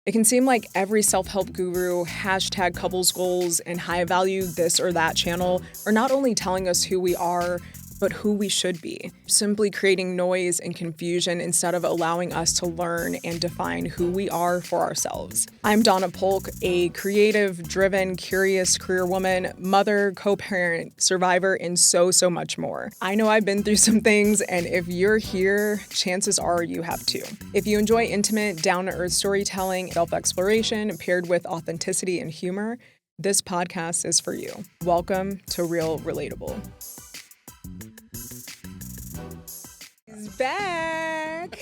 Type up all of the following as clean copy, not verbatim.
It can seem like every self-help guru, hashtag couples goals, and high value this or that channel are not only telling us who we are, but who we should be, simply creating noise and confusion instead of allowing us to learn and define who we are for ourselves. I'm Donna Polk, a creative, driven, curious career woman, mother, co-parent, survivor, and so much more. I know I've been through some things, and if you're here, chances are you have too. If you enjoy intimate, down-to-earth storytelling, self-exploration paired with authenticity and humor, this podcast is for you. Welcome to Real Relatable. He's back.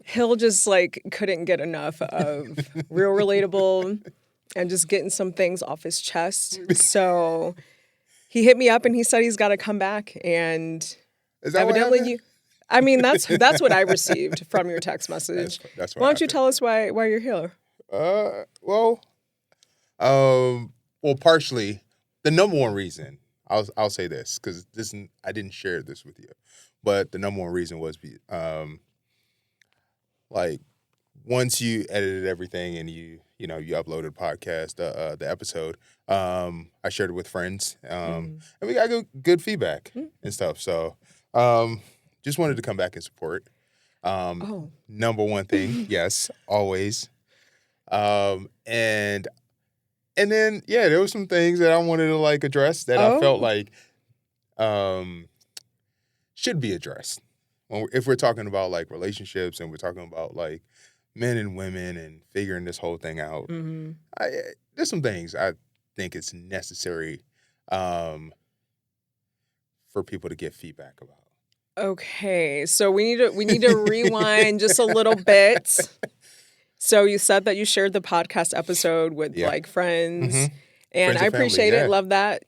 Hill just couldn't get enough of Real Relatable and just getting some things off his chest. So he hit me up and he said he's got to come back. And is that evidently that's what I received from your text message. That's why don't you tell us why you're here? Well, partially the number one reason. I'll say this because I didn't share this with you, but the number one reason was once you edited everything and you uploaded the podcast, the episode, I shared it with friends, and we got good feedback and stuff. So just wanted to come back and support. Number one thing, yes, always, And then, there were some things that I wanted to address that I felt should be addressed. If we're talking about relationships and we're talking about men and women and figuring this whole thing out, there's some things I think it's necessary for people to get feedback about. Okay, so we need to rewind just a little bit. So you said that you shared the podcast episode with friends, and friends I appreciate it. Love that.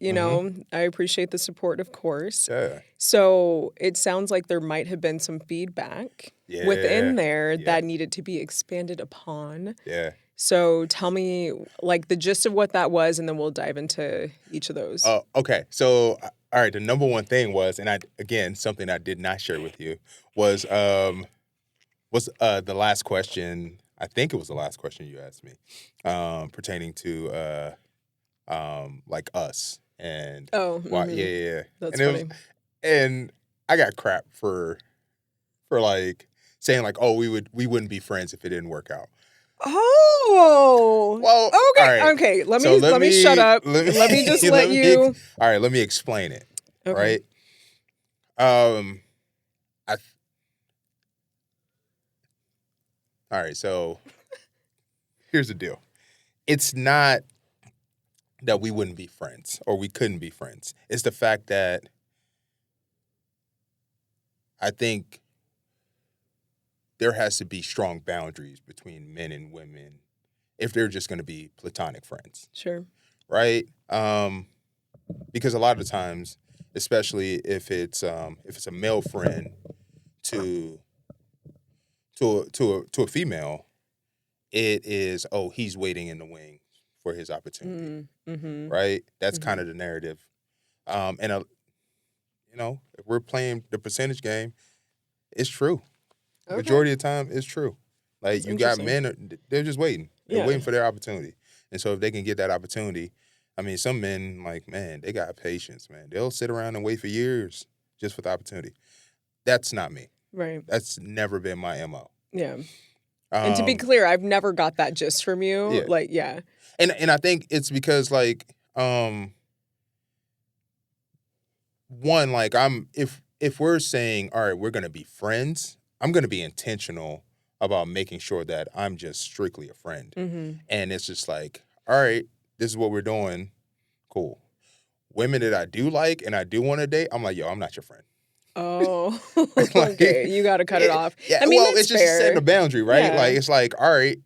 I appreciate the support, of course. Yeah. So it sounds like there might have been some feedback within there that needed to be expanded upon. Yeah. So tell me the gist of what that was, and then we'll dive into each of those. Okay. So, all right. The number one thing was, and something I did not share with you was the last question. I think it was the last question you asked me, pertaining to us and why, that's funny. And I got crap for saying we wouldn't be friends if it didn't work out. Oh, well, okay, right. Okay. Let me shut up. Let me just let you. All right, let me explain it. Okay. Right. All right, so here's the deal. It's not that we wouldn't be friends or we couldn't be friends. It's the fact that I think there has to be strong boundaries between men and women if they're just going to be platonic friends. Sure. Right? Because a lot of the times, especially if it's a male friend to a female, it is, he's waiting in the wing for his opportunity, right? That's kind of the narrative. If we're playing the percentage game, it's true. Okay. Majority of the time, it's true. You got men, they're just waiting. They're waiting for their opportunity. And so if they can get that opportunity, some men, they got patience, man. They'll sit around and wait for years just for the opportunity. That's not me. Right. That's never been my MO. Yeah. And to be clear, I've never got that gist from you. Yeah. And I think it's because one, if we're saying, all right, we're gonna be friends, I'm gonna be intentional about making sure that I'm just strictly a friend. And it's just all right, this is what we're doing. Cool. Women that I do like and I do want to date, I'm I'm not your friend. Oh, okay. You got to cut it off. Yeah, that's it's just fair. setting a boundary, right? Yeah. It's all right,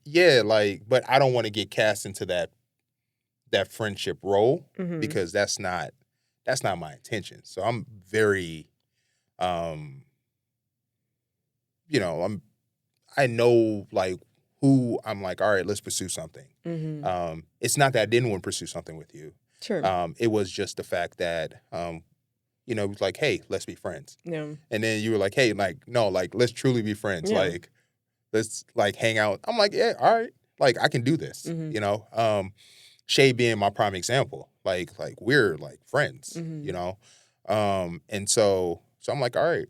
but I don't want to get cast into that friendship role because that's not my intention. So I'm very, I know who I'm all right, let's pursue something. It's not that I didn't want to pursue something with you. Sure. It was just the fact that, it was hey, let's be friends. Yeah. And then you were hey, no, let's truly be friends. Yeah. let's like hang out. I'm like, yeah, all right. Like I can do this, you know? Shay being my prime example. Like we're like friends, you know? And so I'm like, all right,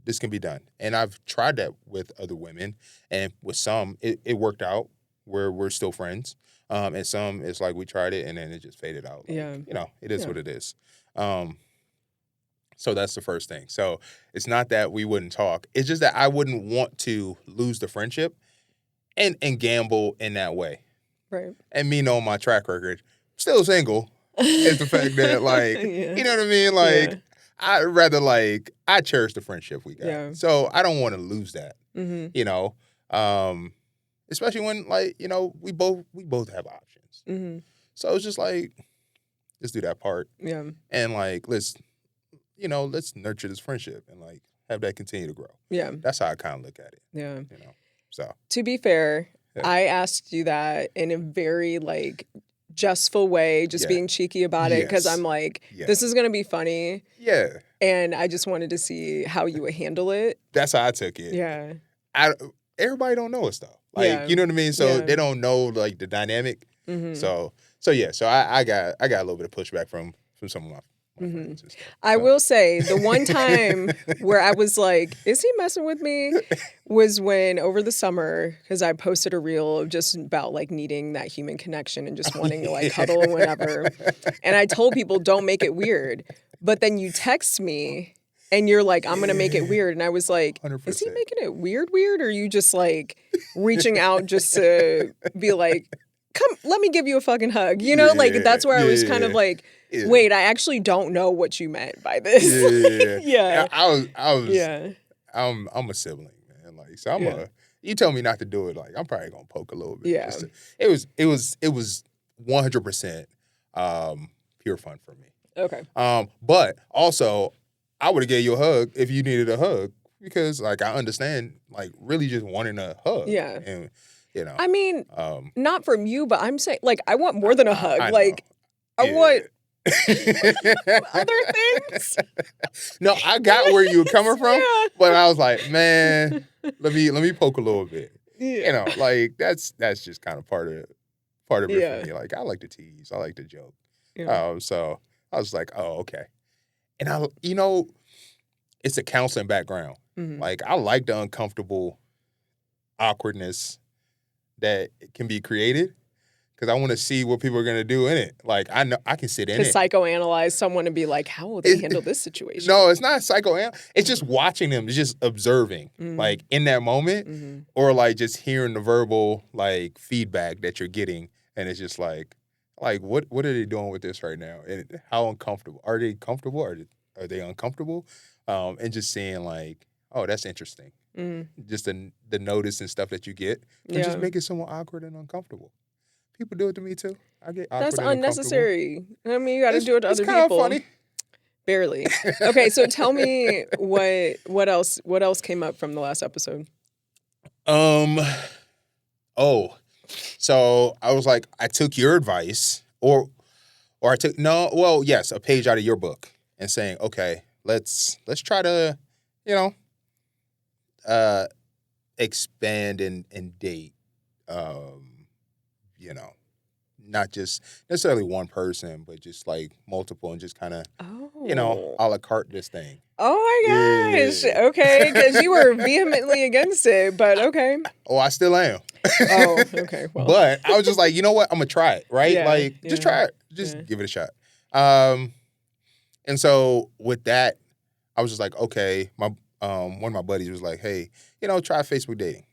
this can be done. And I've tried that with other women, and with some, it worked out where we're still friends. And some, it's like we tried it and then it just faded out. Like, you know, it is what it is. So that's the first thing. So it's not that we wouldn't talk. It's just that I wouldn't want to lose the friendship and gamble in that way. Right. And me knowing my track record, still single, is the fact that, like, you know what I mean? Like, I'd rather, like, I cherish the friendship we got. Yeah. So I don't want to lose that, you know? Especially when, like, you know, we both have options. So it's just like, let's do that part. Yeah. And, like, let's nurture this friendship and, like, have that continue to grow. Yeah. That's how I kind of look at it. Yeah. You know? So. To be fair, I asked you that in a very, like, jestful way, just being cheeky about it, because I'm like, this is going to be funny. Yeah. And I just wanted to see how you would handle it. That's how I took it. Yeah. Everybody don't know us, though. Like, you know what I mean? So they don't know, like, the dynamic. So yeah. So I got a little bit of pushback from some of my friends and stuff. I will say, the one time where I was like, is he messing with me? Was when over the summer, because I posted a reel of just about like needing that human connection and just wanting to like cuddle and whatever. And I told people, don't make it weird. But then you text me and you're like, I'm going to make it weird. And I was like, 100%. Is he making it weird? Or are you just like reaching out just to be like, come, let me give you a fucking hug. You know, like that's where I was kind of like, wait, I actually don't know what you meant by this. Yeah. I'm a sibling, man. Like, so you tell me not to do it, like, I'm probably gonna poke a little bit. Yeah. It was 100% pure fun for me. Okay. But also, I would have gave you a hug if you needed a hug, because, like, I understand, like, really just wanting a hug. Yeah. And, you know. I mean, not from you, but I'm saying, like, I want more than a hug. I want other things. No, I got where you were coming from, but I was like, man, let me poke a little bit. Yeah. You know, like, that's just kind of part of it for me. Like, I like to tease, I like to joke. Yeah. So I was like, oh, okay. And it's a counseling background. Like, I like the uncomfortable awkwardness that can be created, because I want to see what people are going to do in it. Like, I know I can sit in it. To psychoanalyze someone and be like, how will they handle this situation? No, it's not psychoanalysis. It's just watching them, it's just observing, like, in that moment, or, like, just hearing the verbal, like, feedback that you're getting. And it's just like what are they doing with this right now? And how uncomfortable? Are they comfortable? Are they uncomfortable? And just seeing, like, oh, that's interesting. Just the notice and stuff that you get, and just make it somewhat awkward and uncomfortable. People do it to me too. I get awkward. That's unnecessary. I mean, you got to do it to other people. It's kind of funny. Barely. Okay, so tell me what else came up from the last episode? So I was like, I took your advice, or I took a page out of your book, and saying, okay, let's try to, expand and date, not just necessarily one person, but just like multiple, and just kind of, a la carte this thing. Oh my gosh. Yeah. Okay. Because you were vehemently against it, but okay. Oh, I still am. Oh, okay. Well. But I was just like, you know what? I'm going to try it, right? Yeah, just try it. Just give it a shot. And so with that, I was just like, okay, one of my buddies was like, hey, try Facebook dating.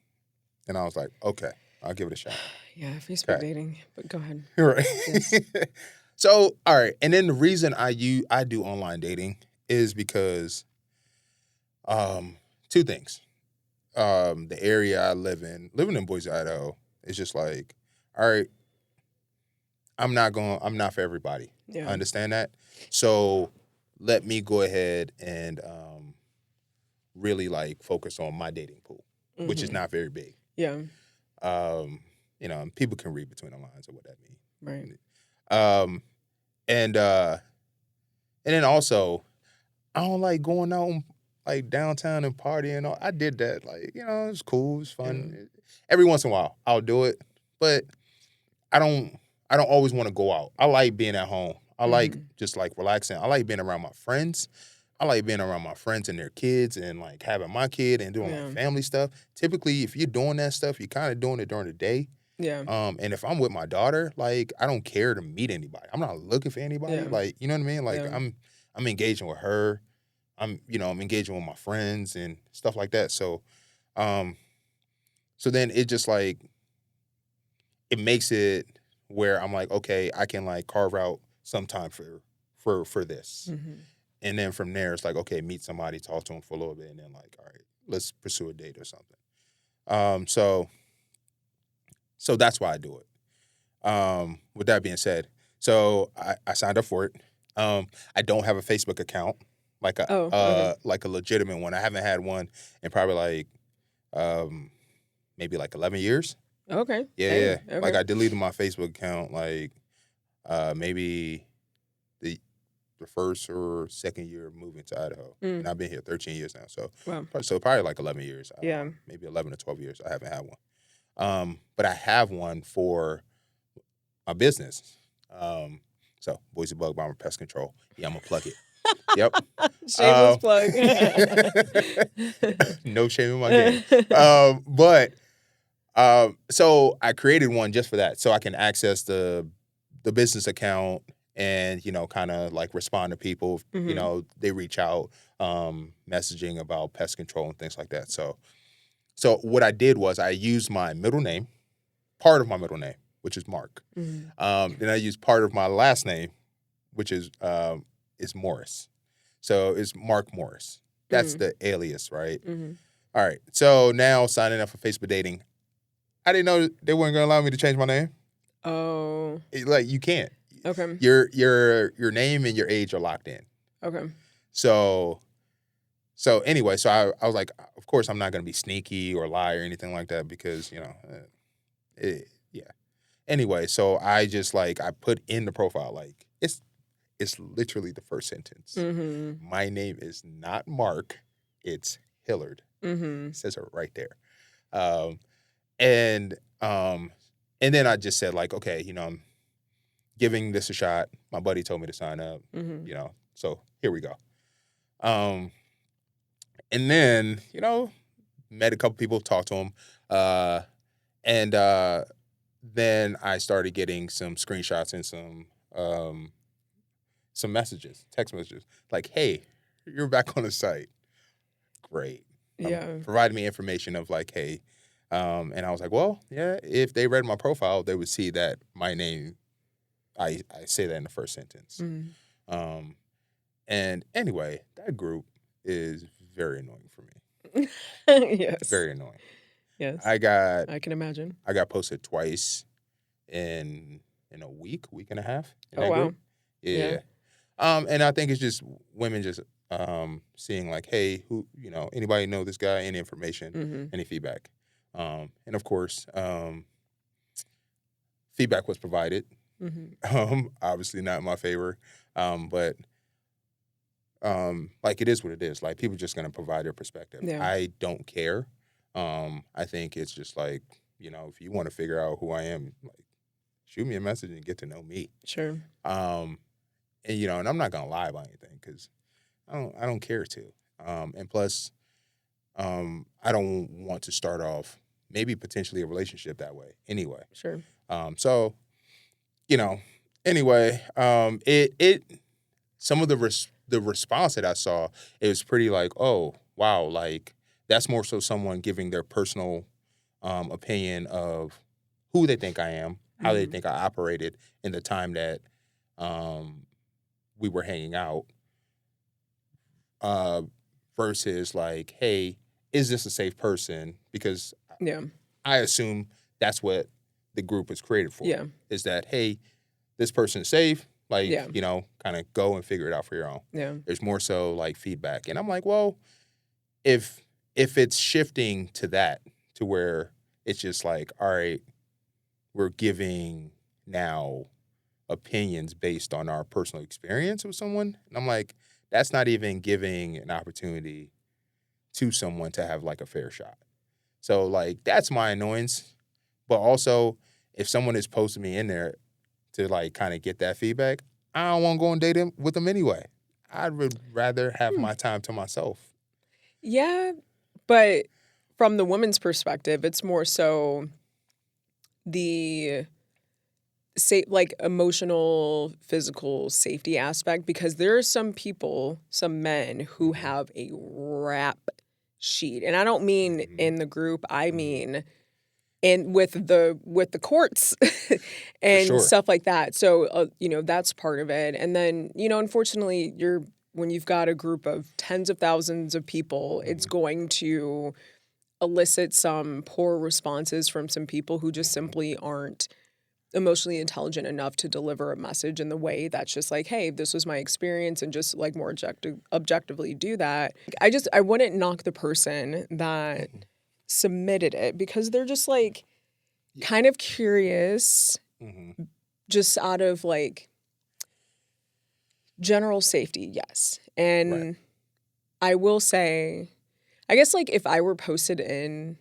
And I was like, okay, I'll give it a shot. Yeah, Facebook dating, but go ahead. Right. Yes. So, all right. And then the reason I do online dating is because two things. The area I living in Boise, Idaho, is just like, all right, I'm not for everybody. Yeah. I understand that. So let me go ahead and really, like, focus on my dating pool, which is not very big. Yeah. People can read between the lines of what that means. Right. And then also, I don't like going out like downtown and partying and all. I did that. Like, you know, it's cool, it's fun. Every once in a while I'll do it. But I don't always want to go out. I like being at home. I like just like relaxing. I like being around my friends. I like being around my friends and their kids and like having my kid and doing like family stuff. Typically, if you're doing that stuff, you're kind of doing it during the day. Yeah. And if I'm with my daughter, like I don't care to meet anybody. I'm not looking for anybody. Yeah. Like, you know what I mean? Like I'm engaging with her. I'm engaging with my friends and stuff like that. So so then it just like it makes it where I'm like, okay, I can like carve out some time for this. And then from there, it's like, okay, meet somebody, talk to them for a little bit, and then like, all right, let's pursue a date or something. So that's why I do it. With that being said, so I signed up for it. I don't have a Facebook account, like a legitimate one. I haven't had one in probably like maybe like 11 years. Okay. Yeah. Okay. Like I deleted my Facebook account like maybe the first or second year of moving to Idaho. And I've been here 13 years now. So so probably like 11 years. Maybe 11 or 12 years I haven't had one. But I have one for my business. So Boise Bug Bomber Pest Control. Yeah, I'm gonna plug it. Yep. Shameless plug. No shame in my game. But so I created one just for that, so I can access the business account and, you know, kind of like respond to people. You know, they reach out, messaging about pest control and things like that. So what I did was I used my middle name, part of my middle name, which is Mark. Then I used part of my last name, which is Morris. So it's Mark Morris. That's the alias, right? All right. So now signing up for Facebook dating, I didn't know they weren't going to allow me to change my name. Oh. Like you can't. Okay. Your name and your age are locked in. Okay. So anyway, so I was like, of course I'm not going to be sneaky or lie or anything like that because, you know, yeah. Anyway, so I just like I put in the profile like it's literally the first sentence. My name is not Mark, it's Hillard. It says it right there. And then I just said like, okay, you know, I'm giving this a shot. My buddy told me to sign up, you know, so here we go. And then, you know, met a couple people, talked to them, and then I started getting some screenshots and some messages, text messages, like, hey, you're back on the site. Great. Yeah. Provided me information of like, hey, and I was like, well, yeah, if they read my profile, they would see that my name, I say that in the first sentence. And anyway, that group is very annoying for me. Yes. Very annoying. Yes. I can imagine. I got posted twice in a week and a half. Oh, wow. Group. Yeah. And I think it's just women just seeing like, hey, who, you know, anybody know this guy, any information, any feedback. And of course, feedback was provided. Obviously not in my favor. But like it is what it is. Like people are just gonna provide their perspective. Yeah. I don't care. I think it's just like, you know, if you want to figure out who I am, like shoot me a message and get to know me. Sure. And you know, and I'm not gonna lie about anything because I don't care to. And plus, I don't want to start off maybe potentially a relationship that way anyway. Sure. So, you know, anyway, it some of the response that I saw, it was pretty like, oh wow, like that's more so someone giving their personal opinion of who they think I am, how they think I operated in the time that we were hanging out, versus like, hey, is this a safe person? Because I assume that's what the group was created for. Yeah. Is that, hey, this person is safe. Like, you know, kind of go and figure it out for your own. Yeah. There's more so like feedback. And I'm like, well, if it's shifting to that, to where it's just like, all right, we're giving now opinions based on our personal experience with someone. And I'm like, that's not even giving an opportunity to someone to have like a fair shot. So like that's my annoyance. But also, if someone is posting me in there to like kind of get that feedback, I don't want to go and date with them anyway. I would rather have my time to myself. Yeah, but from the woman's perspective, it's more so the like emotional, physical safety aspect, because there are some people, some men who have a rap sheet, and I don't mean in the group. I mean with the courts and sure. stuff like that. So that's part of it. And then unfortunately, when you've got a group of tens of thousands of people, it's going to elicit some poor responses from some people who just simply aren't emotionally intelligent enough to deliver a message in the way that's just like, hey, this was my experience, and just like more objectively do that. I wouldn't knock the person that submitted it, because they're just like kind of curious, just out of like general safety. Yes. And I will say, I guess like if I were posted in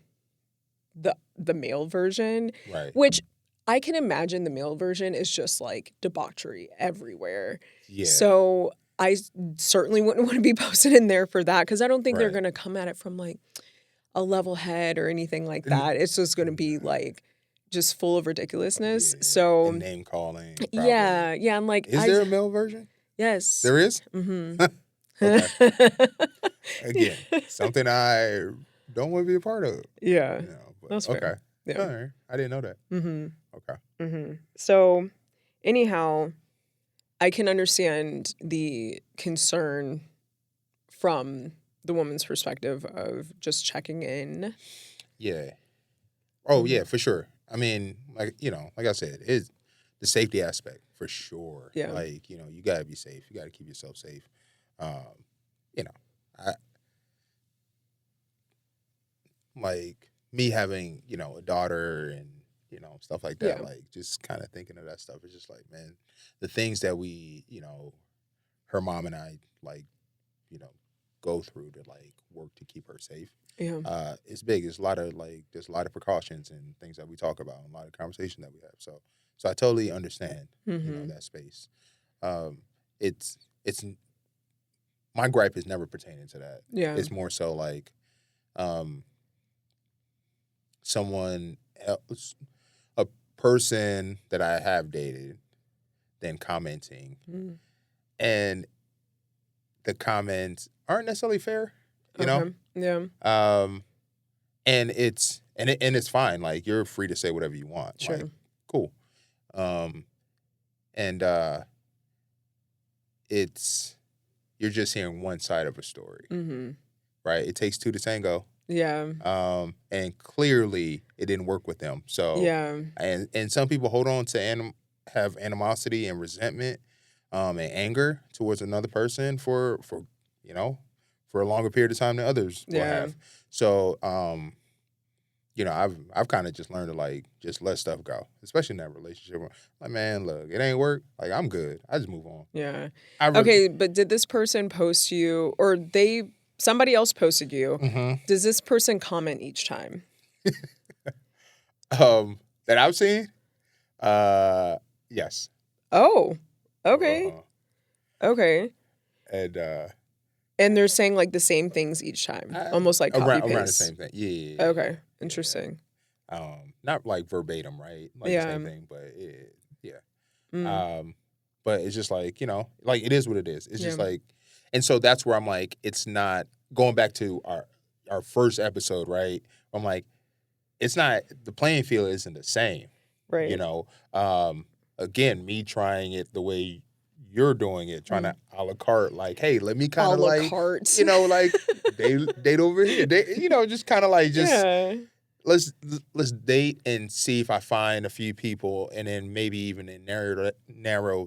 the male version, which I can imagine the male version is just like debauchery everywhere. Yeah. So I certainly wouldn't want to be posted in there for that, because I don't think they're going to come at it from like a level head or anything like that. It's just going to be like just full of ridiculousness. So and name calling. Probably. Yeah. I'm like, is there a male version? Yes. There is? Mm-hmm. Okay. Again, something I don't want to be a part of. Yeah. But, that's fair. Okay. Yeah. All right. I didn't know that. Mm-hmm. Okay. Mm-hmm. So, anyhow, I can understand the concern from the woman's perspective of just checking in. Yeah. Oh, yeah, for sure. I mean, like I said, it's the safety aspect for sure. Yeah. Like, you got to be safe. You got to keep yourself safe. Like me having, a daughter and, stuff like that, like just kind of thinking of that stuff. It's just like, man, the things that we, her mom and I, like, go through to like work to keep her safe. Yeah. It's big. There's a lot of precautions and things that we talk about, and a lot of conversation that we have. So I totally understand, that space. It's my gripe is never pertaining to that. Yeah. It's more so like, someone else, a person that I have dated, then commenting, and the comments aren't necessarily fair, you know? Yeah. And it's fine. Like, you're free to say whatever you want. Sure. Like, cool. And you're just hearing one side of a story. Mm-hmm. Right? It takes two to tango. Yeah. And clearly it didn't work with them. So yeah. And some people hold on to have animosity and resentment, and anger towards another person for a longer period of time than others will have. So I've kind of just learned to like just let stuff go, especially in that relationship. Like, man, look, it ain't work. Like, I'm good. I just move on. Yeah. Okay, but did this person post you, or somebody else posted you? Mm-hmm. Does this person comment each time? That I've seen? Yes. Oh, okay. Okay. And they're saying like the same things each time, almost like copy paste. Around the same thing. Yeah. Okay. Interesting. Yeah. Not like verbatim, right? Like the same thing, but yeah. But it's just like, like it is what it is. It's just like, and so that's where I'm like, it's not going back to our first episode, right? I'm like, it's not, the playing field isn't the same. Right. Again, me trying it the way you're doing it, trying to a la carte, like, hey, let me kind of like, like date over here. Just kind of like, let's date and see if I find a few people, and then maybe even narrow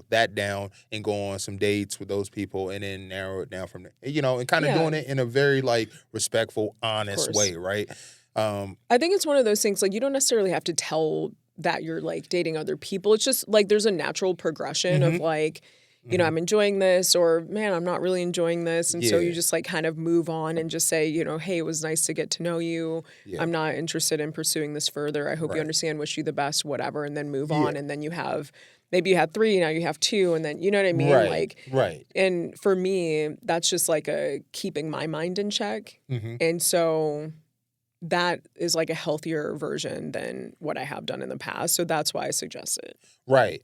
that down and go on some dates with those people, and then narrow it down from there. And kind of doing it in a very like respectful, honest way, right? I think it's one of those things, like, you don't necessarily have to tell that you're like dating other people. It's just like there's a natural progression of like, you know, I'm enjoying this, or man, I'm not really enjoying this. And so you Yeah. just like kind of move on and just say, you know, hey, it was nice to get to know you. Yeah. I'm not interested in pursuing this further. I hope you Right. understand, wish you the best, whatever, and then move Yeah. on. And then you have, maybe you had 3, now you have 2, and then, you know what I mean? Right. Like, Right. and for me, that's just like a keeping my mind in check. Mm-hmm. And so that is like a healthier version than what I have done in the past. So that's why I suggest it. Right.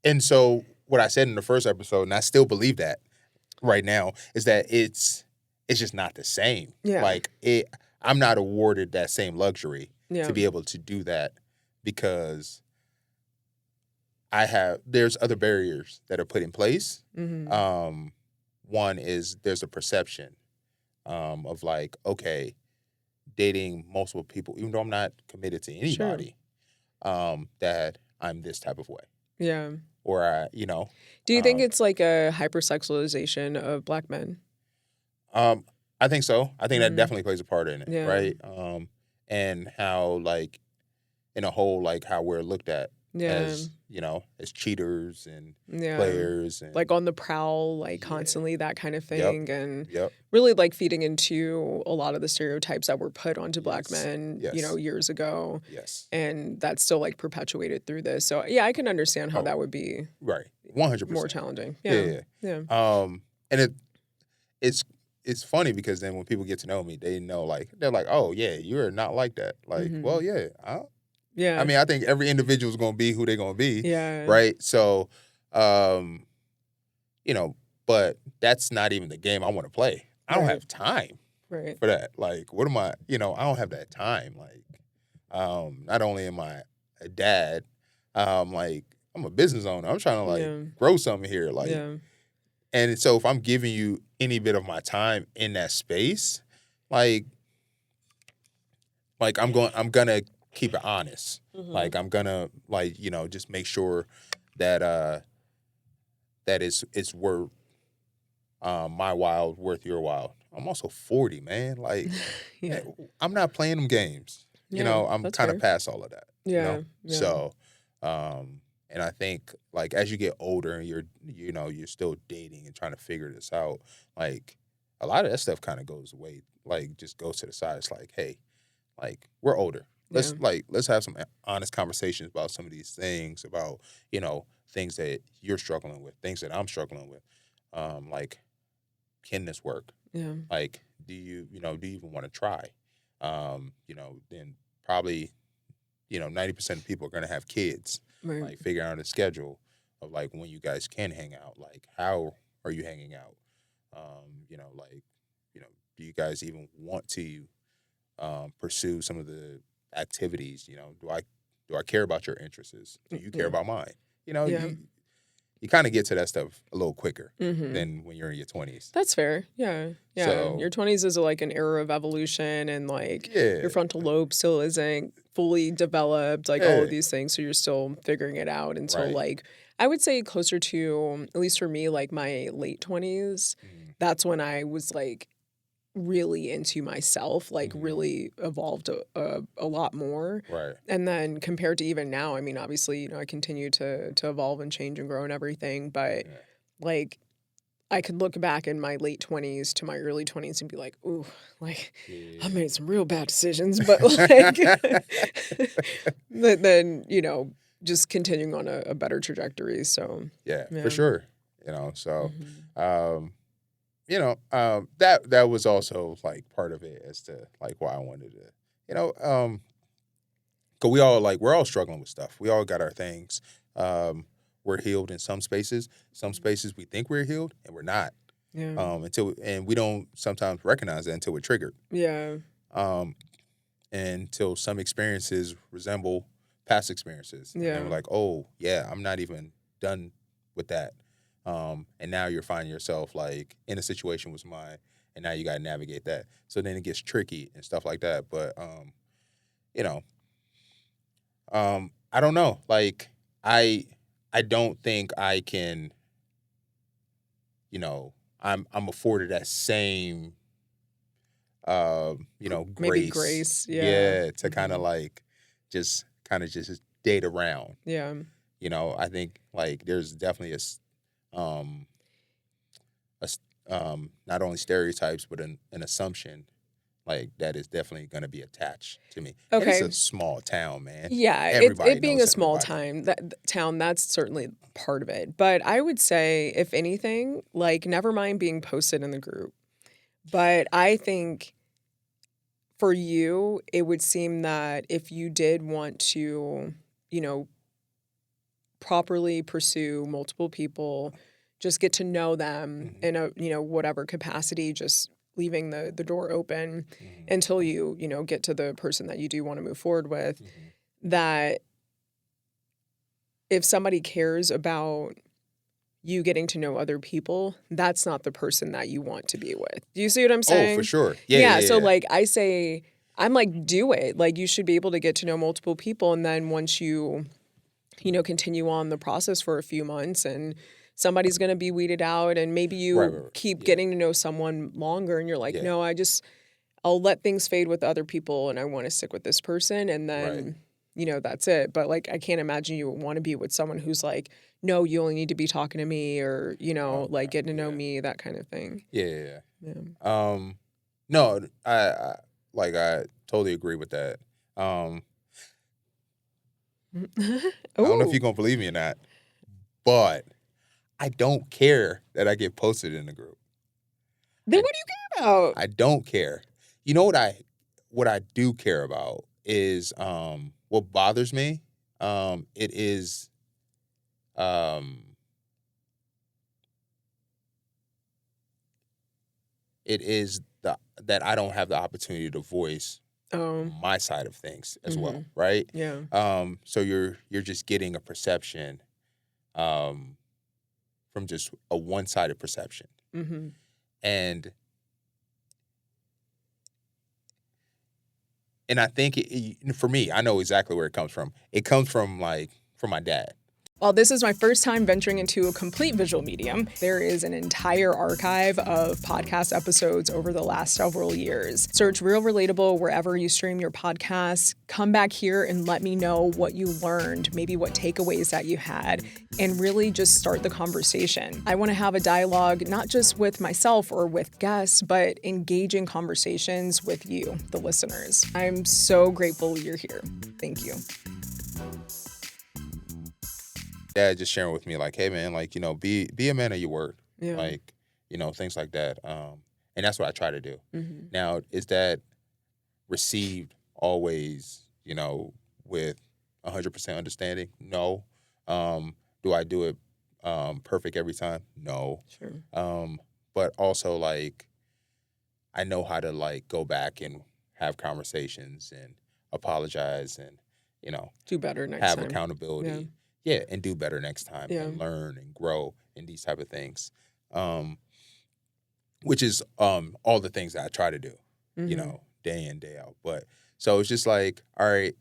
And so what I said in the first episode, and I still believe that right now, is that it's just not the same. Yeah. Like I'm not awarded that same luxury Yeah. to be able to do that because there's other barriers that are put in place. Mm-hmm. One is there's a perception of like, okay, dating multiple people, even though I'm not committed to anybody, that I'm this type of way. Yeah. Or Do you think it's like a hypersexualization of Black men? I think so. I think that definitely plays a part in it, Yeah. right? And how like in a whole like how we're looked at as, as cheaters and players and like on the prowl, like constantly, that kind of thing. And Yep. really like feeding into a lot of the stereotypes that were put onto Black men, years ago. Yes. And that's still like perpetuated through this. So yeah, I can understand how that would be right. 100% more challenging. Yeah. And it's funny because then when people get to know me, they know like they're like, oh yeah, you're not like that. Like, well, yeah. I mean, I think every individual is going to be who they're going to be. Yeah. Right. So, but that's not even the game I want to play. I don't have time for that. Like, what am I, I don't have that time. Like, not only am I a dad, like I'm a business owner. I'm trying to like grow something here. Like, and so if I'm giving you any bit of my time in that space, like I'm gonna keep it honest. Like I'm gonna like, just make sure that that it's worth my while, worth your while. I'm also 40, man. Like I'm not playing them games. I'm kind of past all of that. Yeah. So and I think like as you get older and you're still dating and trying to figure this out, like a lot of that stuff kind of goes away, like just goes to the side. It's like, hey, like we're older. Let's have some honest conversations about some of these things, about, things that you're struggling with, things that I'm struggling with. Like, can this work? Yeah. Like, do you even want to try? Then probably, 90% of people are going to have kids. Right. Like figure out a schedule of like when you guys can hang out. Like, how are you hanging out? Do you guys even want to pursue some of the activities? Do I care about your interests? Do you care about mine? You kind of get to that stuff a little quicker than when you're in your 20s. That's fair. Yeah. So, your 20s is like an era of evolution, and like your frontal lobe still isn't fully developed, like all of these things. So you're still figuring it out until like, I would say closer to, at least for me, like my late 20s. That's when I was like really into myself, like really evolved a lot more. Right. And then compared to even now, I mean, obviously, I continue to evolve and change and grow and everything, but like I could look back in my late 20s to my early 20s and be like, ooh, like I made some real bad decisions, but like then, just continuing on a better trajectory. So yeah, for sure. So that was also like part of it as to like why I wanted to, because we're all struggling with stuff. We all got our things. We're healed in some spaces. Some spaces we think we're healed and we're not. Yeah. And we don't sometimes recognize that until we're triggered. Yeah. Until some experiences resemble past experiences. Yeah. And we're like, oh yeah, I'm not even done with that. And now you're finding yourself like in a situation with mine, and now you got to navigate that. So then it gets tricky and stuff like that. But, I don't know. Like, I don't think I can, I'm afforded that same, grace. Maybe grace. Yeah. Yeah. To kind of like, just date around. Yeah. I think like there's definitely not only stereotypes but an assumption like that is definitely going to be attached to me. And it's Okay. a small town, man. Yeah, Everybody it being knows a small everybody. town, that's certainly part of it. But I would say, if anything, like, never mind being posted in the group. But I think for you, it would seem that if you did want to, you know, properly pursue multiple people, just get to know them Mhm. in a, whatever capacity, just leaving the door open Mhm. until you get to the person that you do want to move forward with, Mhm. that if somebody cares about you getting to know other people, that's not the person that you want to be with. Do you see what I'm Oh, for saying? sure. Yeah, Yeah. yeah, So, yeah. like, I'm like, do it. Like, you should be able to get to know multiple people. And then once you, continue on the process for a few months, and somebody's going to be weeded out, and maybe Right, you right, right. keep Yeah, getting to know someone longer, and you're like, yeah. no, I'll let things fade with other people, and I want to stick with this person. And Right, then, that's it. But, like, I can't imagine you want to be with someone who's like, no, you only need to be talking to me, or, oh like, God, getting to know yeah, me, that kind of thing. yeah, yeah, Yeah. yeah. No, I totally agree with that. Um, I don't know if Oh, you're gonna believe me or not, but I don't care that I get posted in the group. then I what do you care about? I don't care. You know what I do care about is what bothers me. It is um it is that I don't have the opportunity to voice Oh, my side of things as mm-hmm. well, right? Yeah. So you're just getting a perception um from just a one-sided perception. Mm-hmm. And I think for me, I know exactly where it comes from. It comes from from my dad. While this is my first time venturing into a complete visual medium, there is an entire archive of podcast episodes over the last several years. Search Real Relatable wherever you stream your podcasts. Come back here and let me know what you learned, maybe what takeaways that you had, and really just start the conversation. I want to have a dialogue, not just with myself or with guests, but engaging conversations with you, the listeners. I'm so grateful you're here. Thank you. Dad just sharing with me like, hey man, like, be a man of your word. Yeah. Like, things like that. And that's what I try to do. Mm-hmm. Now, is that received always, with 100% understanding? No. Do I do it perfect every time? No. Sure. But also like I know how to like go back and have conversations and apologize and, Do better next have time. accountability. Yeah, and do better next time Yeah. and learn and grow and these type of things. Which is all the things that I try to do, Mm-hmm. day in, day out. But so it's just like, all right,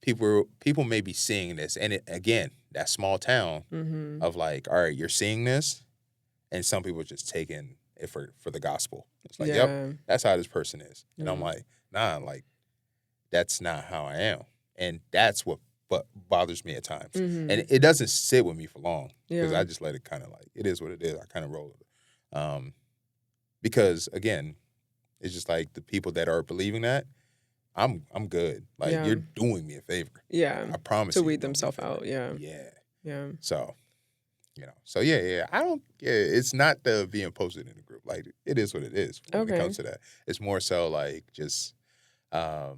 people may be seeing this. And again, that small town Mm-hmm. of like, all right, you're seeing this, and some people just taking it for the gospel. It's like, yep, Yeah. that's how this person is. And I'm Yeah. like, nah, like that's not how I am. And that's what bothers me at times. Mm-hmm. And it doesn't sit with me for long because Yeah. I just let it kind of like, it is what it is. I kind of roll with it. Because again, it's just like the people that are believing that, I'm good. Like Yeah. you're doing me a favor. Yeah. I promise To you. weed you're doing me a themselves favor. out. Yeah. Yeah. Yeah. So, so yeah. I don't, it's not the being posted in the group. Like it is what it is when it Okay. comes to that. It's more so like just, of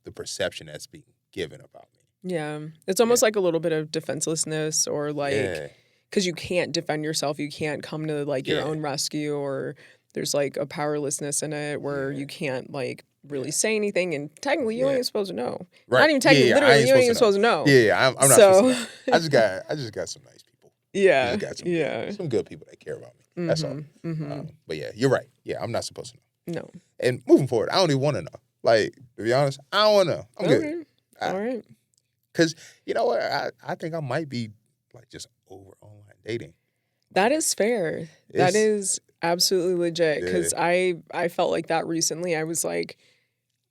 the perception that's being given about me. Yeah. It's almost like a little bit of defenselessness, or like, Yeah. because you can't defend yourself. You can't come to like your Yeah. own rescue, or there's like a powerlessness in it where Yeah. you can't like really Yeah. say anything. And technically, you ain't Yeah. even supposed to know. Right. Not even technically, I literally, ain't you ain't even supposed supposed to know. Yeah, I'm not So, supposed to know. I just got some nice people. I yeah. just got Yeah. some good people that care about me. That's all. Mm-hmm. Mm-hmm. But yeah, you're right. Yeah, I'm not supposed to know. No. And moving forward, I don't even want to know. Like, to be honest, I don't want to know. I'm good. Okay. All right. Because you know what? I think I might be like just over online dating. That is fair. That is absolutely legit. Yeah. Because I felt like that recently. I was like,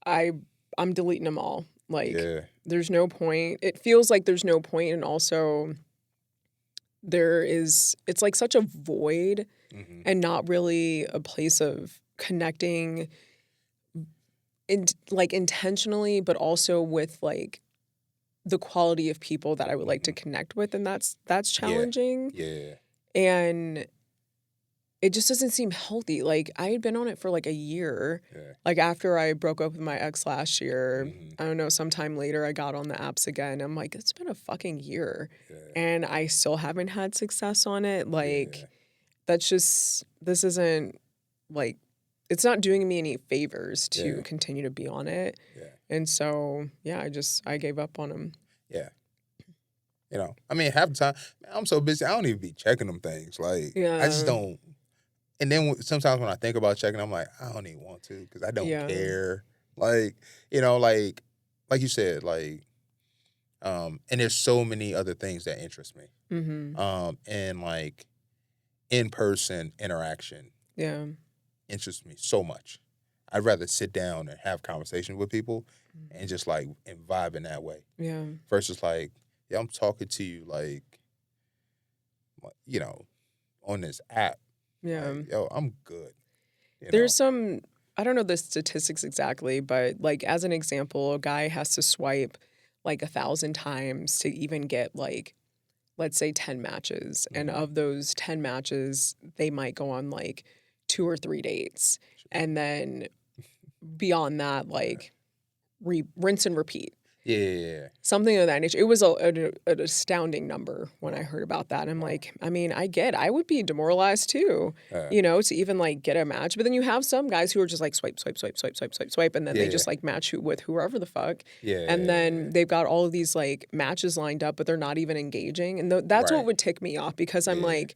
I'm deleting them all. Like, Yeah. there's no point. It feels like there's no point, and also it's like such a void Mm-hmm. and not really a place of connecting like intentionally, but also with like the quality of people that I would like to connect with, and that's challenging. Yeah. And it just doesn't seem healthy. Like, I had been on it for like a year. Yeah. Like, after I broke up with my ex last year, Mm-hmm. I don't know, sometime later I got on the apps again. I'm like, it's been a fucking year. Yeah. And I still haven't had success on it. Like, Yeah. this isn't like, it's not doing me any favors to Yeah. continue to be on it. Yeah. And so, yeah, I gave up on him. Yeah. You know, I mean, half the time, man, I'm so busy, I don't even be checking them things. Like, I just Yeah. don't. And then sometimes when I think about checking, I'm like, I don't even want to because I don't Yeah. care. Like, you know, like you said, like, and there's so many other things that interest me. Mm-hmm. And like in-person interaction Yeah. interests me so much. I'd rather sit down and have conversations with people and just like and vibe in that way. Yeah. Versus like, yeah, I'm talking to you like, you know, on this app. Yeah. Like, yo, I'm good. You There's know? some, I don't know the statistics exactly, but like as an example, a guy has to swipe like 1,000 times to even get like, let's say 10 matches. And of those 10 matches, they might go on like 2 or 3 dates. And then beyond that, like rinse and repeat. Yeah. Something of that nature. It was an astounding number when I heard about that. I'm like, I mean, I would be demoralized too, you know, to even like get a match. But then you have some guys who are just like swipe, swipe, swipe, swipe, swipe, swipe, swipe, and then they just like match with whoever the fuck. Yeah. And then they've got all of these like matches lined up, but they're not even engaging. And that's what would tick me off, because I'm like,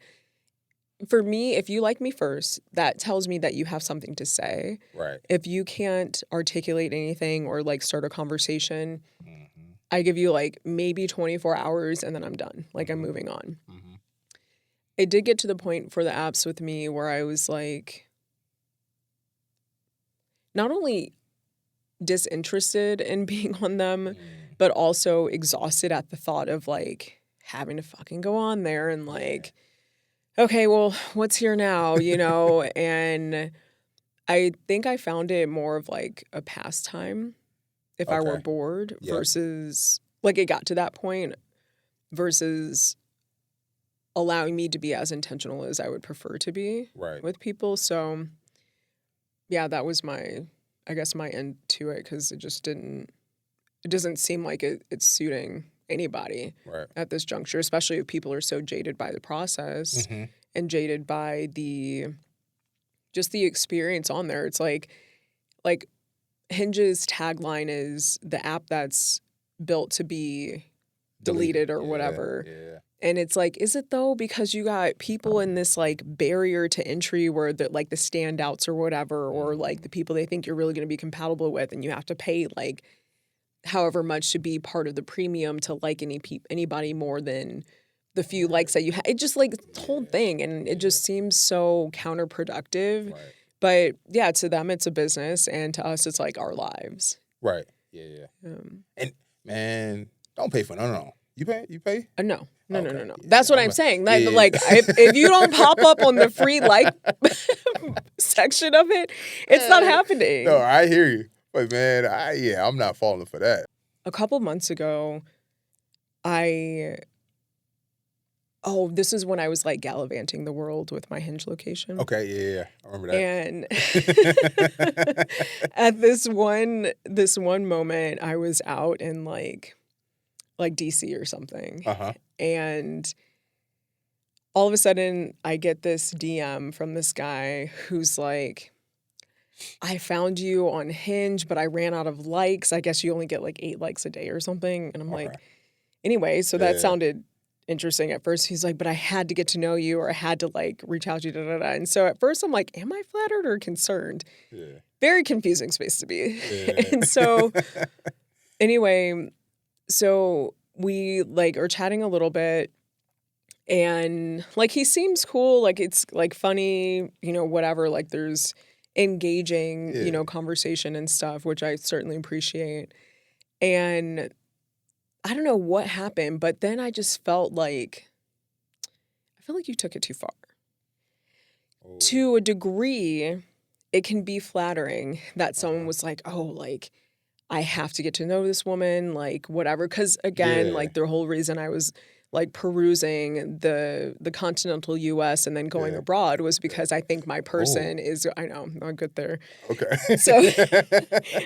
for me, if you like me first, that tells me that you have something to say. Right. If you can't articulate anything or like start a conversation, I give you like maybe 24 hours and then I'm done. Like, I'm moving on. It did get to the point for the apps with me where I was like, not only disinterested in being on them, but also exhausted at the thought of like having to fucking go on there and like, okay, well, what's here now, you know? And I think I found it more of like a pastime if I were bored versus like it got to that point versus allowing me to be as intentional as I would prefer to be with people. So yeah, that was my end to it, because it doesn't seem like it's suiting anybody at this juncture, especially if people are so jaded by the process and jaded by the experience on there. It's like Hinge's tagline is the app that's built to be deleted or whatever. Yeah. And it's like, is it though? Because you got people in this like barrier to entry where the like the standouts or whatever, or like the people they think you're really going to be compatible with, and you have to pay like however much to be part of the premium to like anybody more than the few likes that you have. It just like the whole thing, and it just seems so counterproductive. But yeah, to them it's a business, and to us it's like our lives. Right. Yeah. And man, don't pay for no. You pay? No. Okay. No. That's what I'm saying. That, yeah. like, if you don't pop up on the free like section of it, it's not happening. No, I hear you. But man, I'm not falling for that. A couple months ago, this is when I was like gallivanting the world with my Hinge location. Okay, yeah. I remember that. And at this one moment, I was out in like DC or something. And all of a sudden I get this DM from this guy who's like, I found you on Hinge, but I ran out of likes. I guess you only get like 8 likes a day or something. And I'm like, anyway, so that sounded interesting at first. He's like, but I had to get to know you, or I had to like reach out to you, And so at first I'm like, am I flattered or concerned? Very confusing space to be. And so anyway, so we like are chatting a little bit, and like he seems cool, like it's like funny, you know, whatever, like there's engaging, you know, conversation and stuff, which I certainly appreciate. And I don't know what happened, but then I just felt like you took it too far. Oh. To a degree, it can be flattering that someone was like, oh, like, I have to get to know this woman, like, whatever. Because, again, Yeah. like, the whole reason I was, like, perusing the continental U.S. and then going abroad was because I think my person is, I know, not good there. Okay. So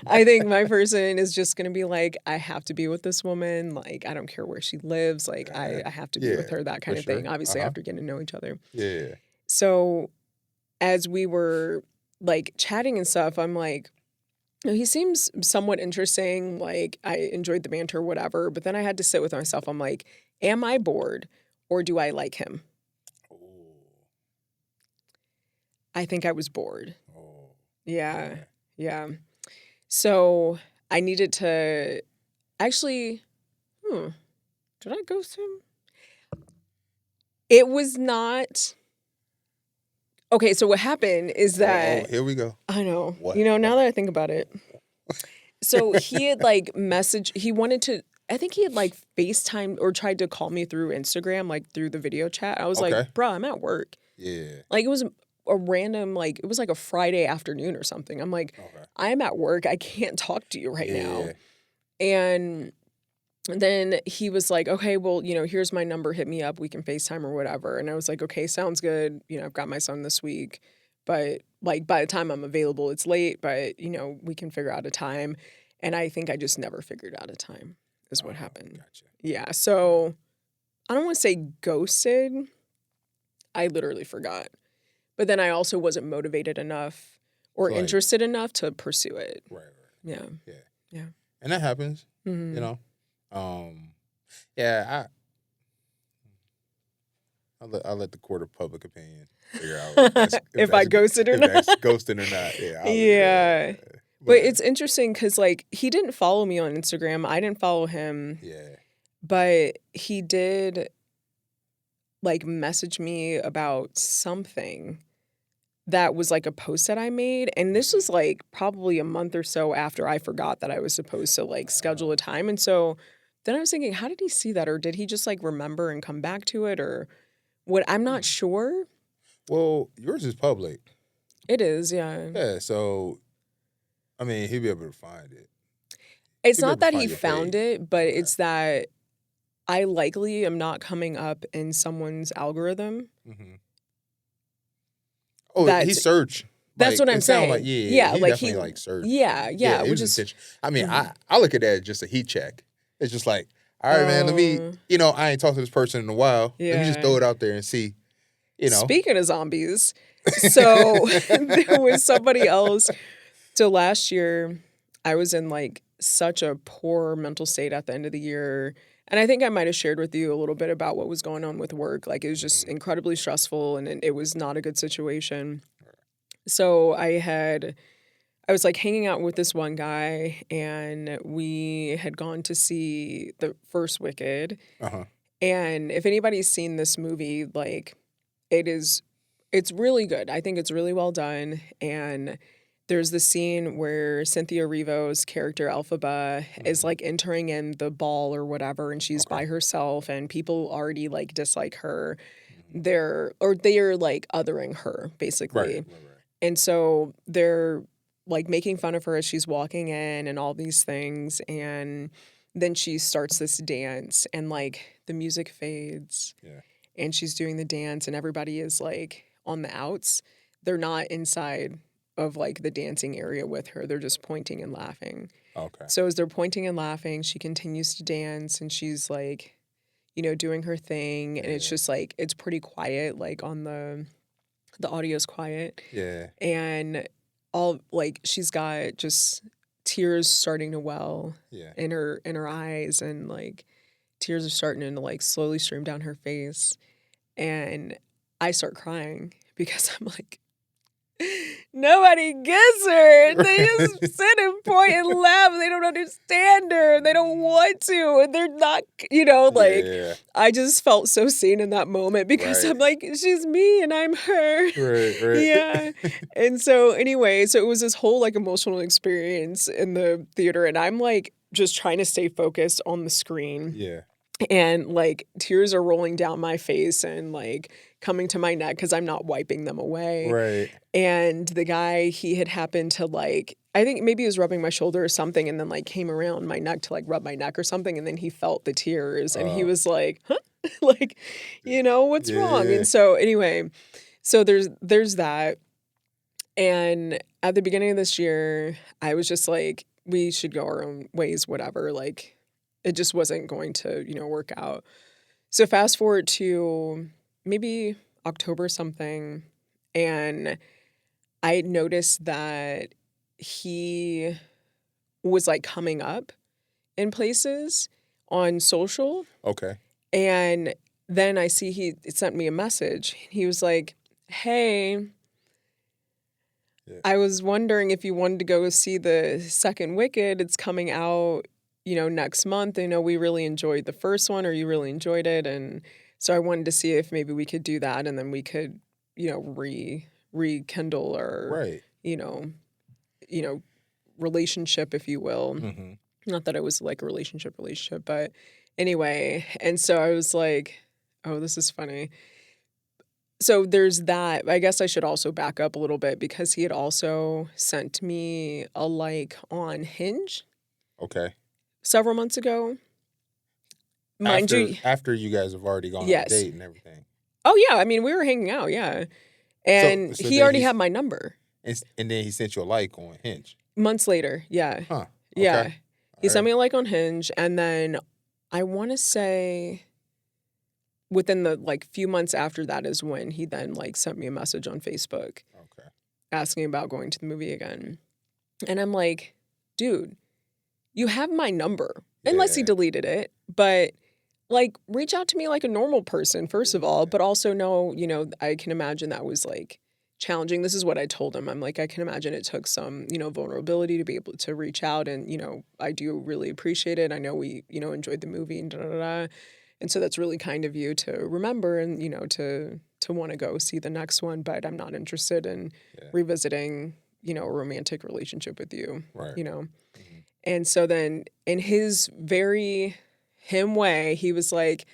I think my person is just going to be like, I have to be with this woman. Like, I don't care where she lives. Like, I have to be with her, that kind of thing. Obviously, after getting to know each other. Yeah. So as we were, like, chatting and stuff, I'm like, he seems somewhat interesting. Like, I enjoyed the banter, whatever. But then I had to sit with myself. I'm like, am I bored or do I like him? Oh. I think I was bored. Oh. Yeah. So I needed to actually, did I ghost him? It was not. Okay, so what happened is that. Oh, here we go. I know. What? Now that I think about it. So he had like messaged, he wanted to, I think he had like FaceTime or tried to call me through Instagram, like through the video chat. I was like, bro, I'm at work. Yeah. Like it was a random, like, it was like a Friday afternoon or something. I'm like, I'm at work. I can't talk to you right now. And then he was like, okay, well, here's my number. Hit me up. We can FaceTime or whatever. And I was like, okay, sounds good. I've got my son this week. But like by the time I'm available, it's late. But, we can figure out a time. And I think I just never figured out a time is what happened. Gotcha. Yeah. So I don't want to say ghosted. I literally forgot. But then I also wasn't motivated enough or interested enough to pursue it. Right. Yeah. And that happens, Mm-hmm. Yeah, I'll let the court of public opinion figure out if I ghosted or not. If that's ghosting or not. Yeah. Yeah. But it's interesting because, like, he didn't follow me on Instagram. I didn't follow him. Yeah. But he did, like, message me about something that was, like, a post that I made. And this was, like, probably a month or so after I forgot that I was supposed to, like, schedule a time. And so then I was thinking, how did he see that? Or did he just, like, remember and come back to it? Or what? I'm not sure. Well, yours is public. It is, yeah. Yeah, so, I mean, he'll be able to find it. It's not that he found it, but it's that I likely am not coming up in someone's algorithm. Mm-hmm. Oh, he searched. That's what I'm saying. Like, he like definitely like searched. Yeah. Which is, I mean, I look at that as just a heat check. It's just like, all right, man, let me, I ain't talked to this person in a while. Let me just throw it out there and see, Speaking of zombies, so there was somebody else. So last year, I was in like such a poor mental state at the end of the year. And I think I might have shared with you a little bit about what was going on with work. Like, it was just incredibly stressful and it was not a good situation. So I was like hanging out with this one guy and we had gone to see the first Wicked. And if anybody's seen this movie, like, it's really good. I think it's really well done. And there's the scene where Cynthia Erivo's character Elphaba is like entering in the ball or whatever, and she's by herself, and people already like dislike her. They're like othering her basically, Right. And so they're like making fun of her as she's walking in and all these things, and then she starts this dance, and like the music fades, and she's doing the dance, and everybody is like on the outs. They're not inside of like the dancing area with her. They're just pointing and laughing. Okay. So as they're pointing and laughing, she continues to dance and she's like, doing her thing. And it's just like, it's pretty quiet, like on the audio's quiet. Yeah. And all like, she's got just tears starting to well in her eyes, and like tears are starting to like slowly stream down her face. And I start crying because I'm like, nobody gets her. They just sit and point and laugh. They don't understand her. They don't want to. And they're not, I just felt so seen in that moment because I'm like, she's me and I'm her. Right. Yeah. And so anyway, so it was this whole like emotional experience in the theater. And I'm like just trying to stay focused on the screen. Yeah. And like tears are rolling down my face and like coming to my neck because I'm not wiping them away. Right. And the guy, he had happened to like, I think maybe he was rubbing my shoulder or something, and then like came around my neck to like rub my neck or something. And then he felt the tears and he was like, huh? Like, what's wrong? Yeah. And so anyway, so there's that. And at the beginning of this year, I was just like, we should go our own ways, whatever. Like, it just wasn't going to, work out. So fast forward to maybe October something, and I noticed that he was like coming up in places on social. Okay. And then I see he sent me a message. He was like, hey, I was wondering if you wanted to go see the second Wicked. It's coming out, next month. I know we really enjoyed the first one, or you really enjoyed it. And so I wanted to see if maybe we could do that, and then we could, rekindle our, Right. relationship, if you will. Mm-hmm. Not that it was like a relationship, but anyway. And so I was like, oh, this is funny. So there's that. I guess I should also back up a little bit because he had also sent me a like on Hinge. Okay. Several months ago. Mind you. After you guys have already gone on a date and everything. Oh, yeah. I mean, we were hanging out, yeah. And so he already had my number. And then he sent you a like on Hinge. Months later, yeah. Huh. Okay. Yeah. He sent me a like on Hinge, and then I want to say within the like few months after that is when he then like sent me a message on Facebook. Okay. Asking about going to the movie again. And I'm like, dude, you have my number. Unless he deleted it. But like, reach out to me like a normal person, first of all. But also know, I can imagine that was like challenging. This is what I told him. I'm like, I can imagine it took some, vulnerability to be able to reach out. And, I do really appreciate it. I know we, enjoyed the movie and da-da-da. And so that's really kind of you to remember and, to want to go see the next one. But I'm not interested in revisiting, a romantic relationship with you, right. Mm-hmm. And so then in his very him way, he was like,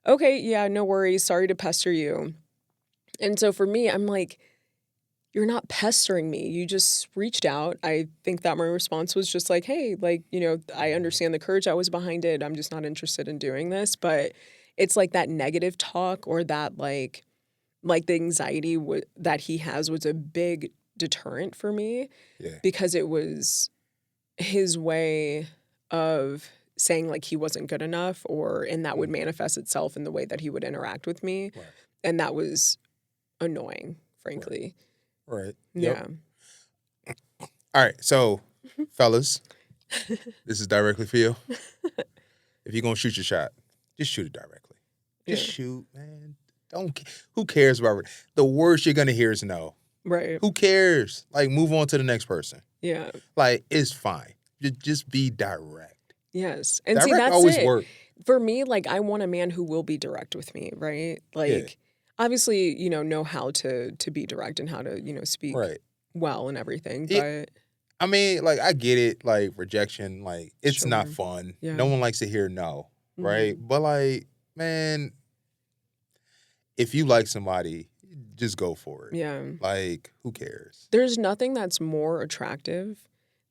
okay, yeah, no worries. Sorry to pester you. And so for me, I'm like, you're not pestering me. You just reached out. I think that my response was just like, hey, like, I understand the courage that was behind it. I'm just not interested in doing this. But it's like that negative talk or that like the anxiety that he has was a big deterrent for me because it was his way of saying like he wasn't good enough and that would manifest itself in the way that he would interact with me. Right. And that was annoying, frankly. Right. Yeah. Yep. All right. So, fellas, this is directly for you. If you're going to shoot your shot, just shoot it directly. Just shoot, man. Who cares about it? The worst you're going to hear is no. Right. Who cares? Like, move on to the next person. Yeah. Like, it's fine. Just be direct. Yes. And direct see, that's always it. Work. For me, like, I want a man who will be direct with me, right? Like, obviously, know how to be direct and how to, speak well and everything. But I mean, like, I get it. Like, rejection, like, it's not fun. Yeah. No one likes to hear no, right? Mm-hmm. But, like, man, if you like somebody, just go for it. Yeah. Like, who cares? There's nothing that's more attractive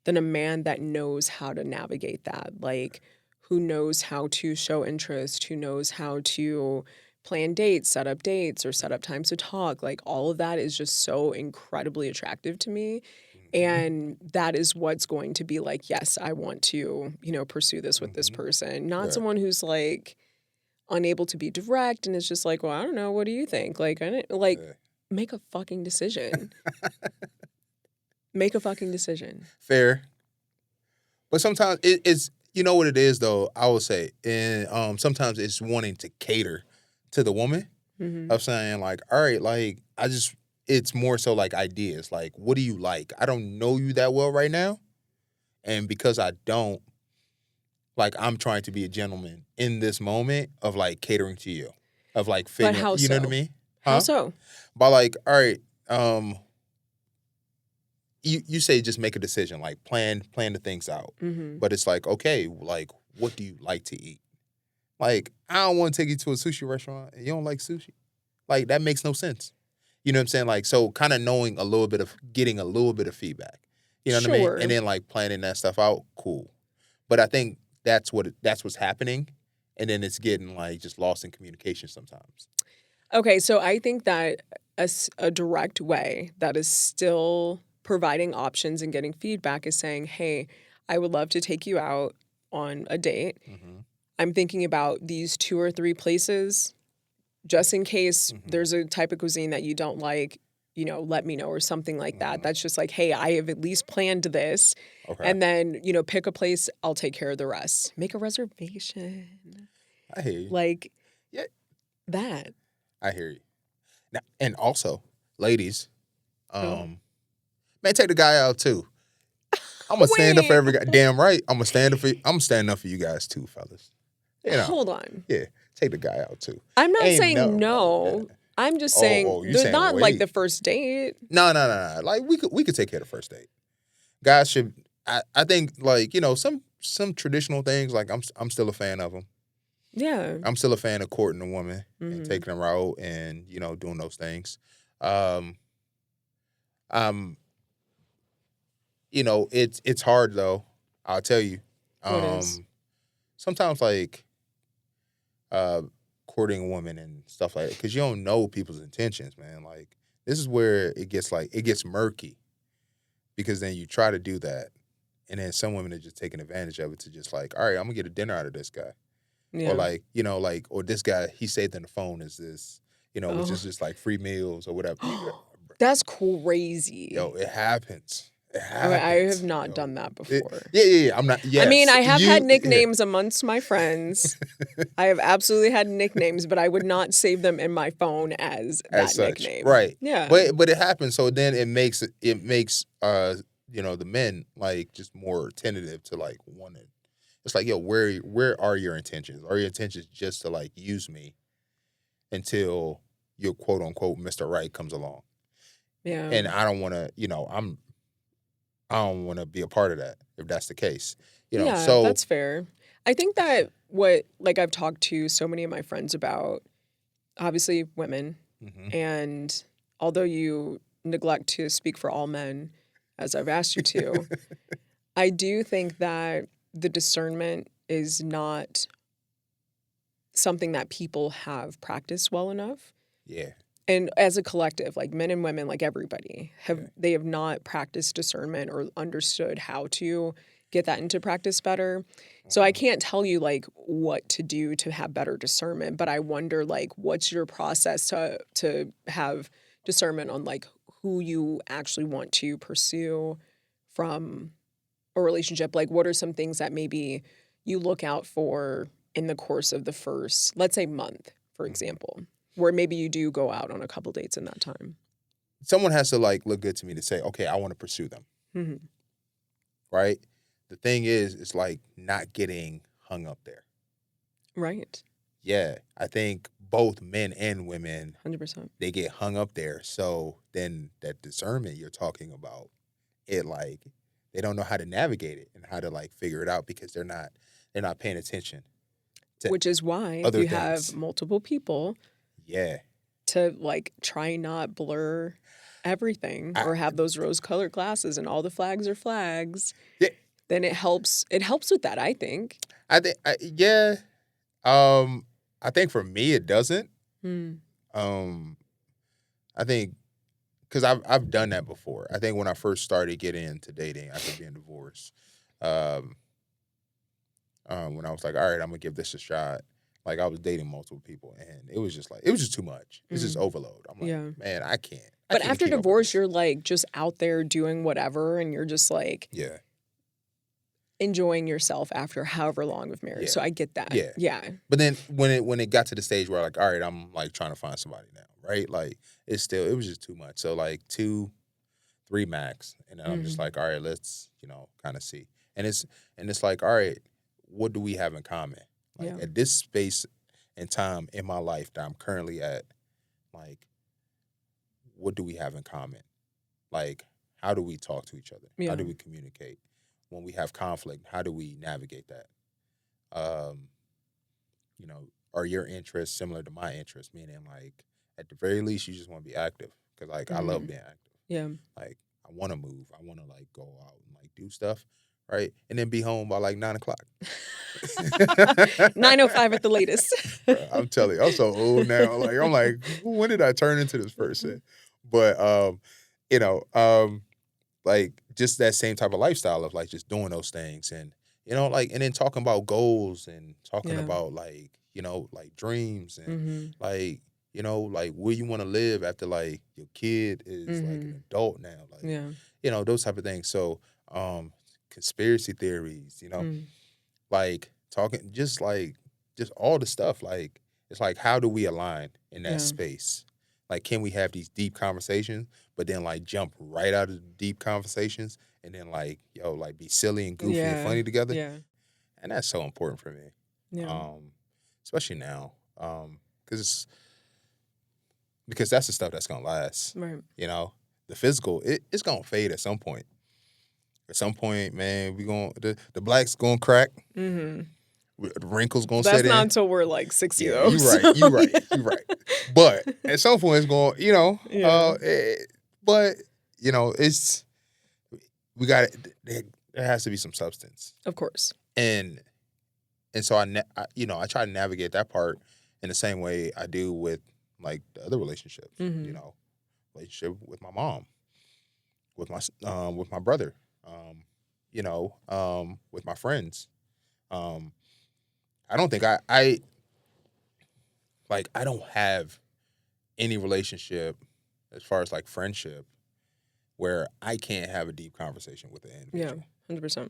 than a man that knows how to navigate that. Like, who knows how to show interest, who knows how to plan dates, set up times to talk. Like, all of that is just so incredibly attractive to me. And that is what's going to be like, yes, I want to, pursue this with this person. Not someone who's like unable to be direct and is just like, well, I don't know. What do you think? Like, make a fucking decision. Make a fucking decision. Fair. But sometimes it's, you know what it is, though, I would say. And sometimes it's wanting to cater to the woman of saying, like, all right, like, it's more so like ideas. Like, what do you like? I don't know you that well right now. And because I don't, like, I'm trying to be a gentleman in this moment of, like, catering to you. Of, like, figuring, how you know what I mean? How so? By, like, all right, you say just make a decision, like plan the things out. Mm-hmm. But it's like, okay, like what do you like to eat? Like, I don't want to take you to a sushi restaurant and you don't like sushi. Like, that makes no sense. You know what I'm saying? Like, so kind of getting a little bit of feedback. You know what I mean? Sure. And then like planning that stuff out, cool. But I think that's what's happening. And then it's getting like just lost in communication sometimes. Okay, so I think that a direct way that is still providing options and getting feedback is saying, hey, I would love to take you out on a date. Mm-hmm. I'm thinking about these 2 or 3 places just in case there's a type of cuisine that you don't like, let me know or something like that. That's just like, hey, I have at least planned this. Okay. And then, pick a place, I'll take care of the rest. Make a reservation. I hear you. Like, yeah, that. I hear you. Now, and also, ladies, Oh. man, take the guy out too. I'm gonna stand up for Wait. every guy. Damn right. I'm standing up for you guys too, fellas. Hold on. Yeah, take the guy out too. I'm not Ain't saying no. Yeah. I'm just saying you they're saying not like wait. the first date. No. Like we could take care of the first date. Guys should. I think like some traditional things like I'm still a fan of them. Yeah. I'm still a fan of courting a woman Mm-hmm. and taking her out and doing those things. It's hard though. I'll tell you. What is? Sometimes like courting a woman and stuff like that, because you don't know people's intentions, man. Like this is where it gets murky, because then you try to do that, and then some women are just taking advantage of it to just like, all right, I'm gonna get a dinner out of this guy, Yeah. or like or this guy he saved in the phone is this, which is just like free meals or whatever. That's crazy. Yo, it happens. I have not done that before. Yeah. I'm not. Yes, I mean, I have had nicknames amongst my friends. I have absolutely had nicknames, but I would not save them in my phone as that such. nickname. Right. Yeah. But it happens. So then it makes the men like just more tentative to like want it. It's like, yo, where are your intentions? Are your intentions just to like use me until your quote unquote Mr. Right comes along? Yeah. And I don't want to. I don't want to be a part of that if that's the case. Yeah, so that's fair. I think that I've talked to so many of my friends about, obviously women, and although you neglect to speak for all men, as I've asked you to, I do think that the discernment is not something that people have practiced well enough. Yeah. And as a collective, like men and women, like everybody, they have not practiced discernment or understood how to get that into practice better. So I can't tell you like what to do to have better discernment, but I wonder like what's your process to have discernment on like who you actually want to pursue from a relationship? Like what are some things that maybe you look out for in the course of the first, let's say, month, for example? Where maybe you do go out on a couple dates in that time. Someone has to like look good to me to say, okay, I want to pursue them. Mm-hmm. Right? The thing is, it's like not getting hung up there. Right. Yeah. I think both men and women, 100%. they get hung up there. So then that discernment you're talking about, it like, they don't know how to navigate it and how to like figure it out because they're not paying attention. Which is why other you things. have multiple people. Yeah. To like try not blur everything or have those rose-colored glasses and all the flags are flags. Yeah. Then it helps with that, I think. Yeah. I think for me it doesn't. I think because I've done that before. I think when I first started getting into dating after being divorced, when I was like, all right, I'm gonna give this a shot. Like I was dating multiple people, and it was just too much. It's just overload. I'm like, man, I can't. But after divorce, you're like just out there doing whatever, and you're just like, enjoying yourself after however long of marriage. So I get that. Yeah. But then when it got to the stage where like, all right, I'm like trying to find somebody now, right? Like it was just too much. So like 2, 3 max, and then I'm just like, all right, let's kind of see. And it's like, all right, what do we have in common? Like at this space and time in my life that I'm currently at, like, what do we have in common? Like, how do we talk to each other? Yeah. How do we communicate? When we have conflict, how do we navigate that? You know, are your interests similar to my interests? Meaning, like, at the very least, you just want to be active. Because, like, I love being active. Yeah. Like, I want to move. I want to, like, go out and, like, do stuff, right? And then be home by, like, 9 o'clock. 9:05 at the latest. Bro, I'm telling you, I'm so old now. Like, I'm like, when did I turn into this person? But, you know, like, just that same type of lifestyle of, like, just doing those things. And, you know, like, and then talking about goals and talking about, like, you know, like, dreams and, like, you know, like, where you want to live after, like, your kid is, like, an adult now. Like, you know, those type of things. So, conspiracy theories, you know, like, talking, just all the stuff. Like, it's like, how do we align in that space? Like, can we have these deep conversations, but then, like, jump right out of the deep conversations and then, like, yo, like, be silly and goofy and funny together? Yeah. And that's so important for me. Yeah. Especially now. Because that's the stuff that's going to last. Right. You know? The physical, it's going to fade at some point. At some point, man, the black's going to crack. The wrinkles going to set in. That's not until we're like 60, though. You're right. You're right. You're right. But at some point, it's going, you know, but, you know, we got it. There has to be some substance. Of course. And so I try to navigate that part in the same way I do with, like, the other relationships. You know, relationship with my mom, with my brother, you know, with my friends. I don't think I don't have any relationship as far as, like, friendship where I can't have a deep conversation with an individual. Yeah, 100%.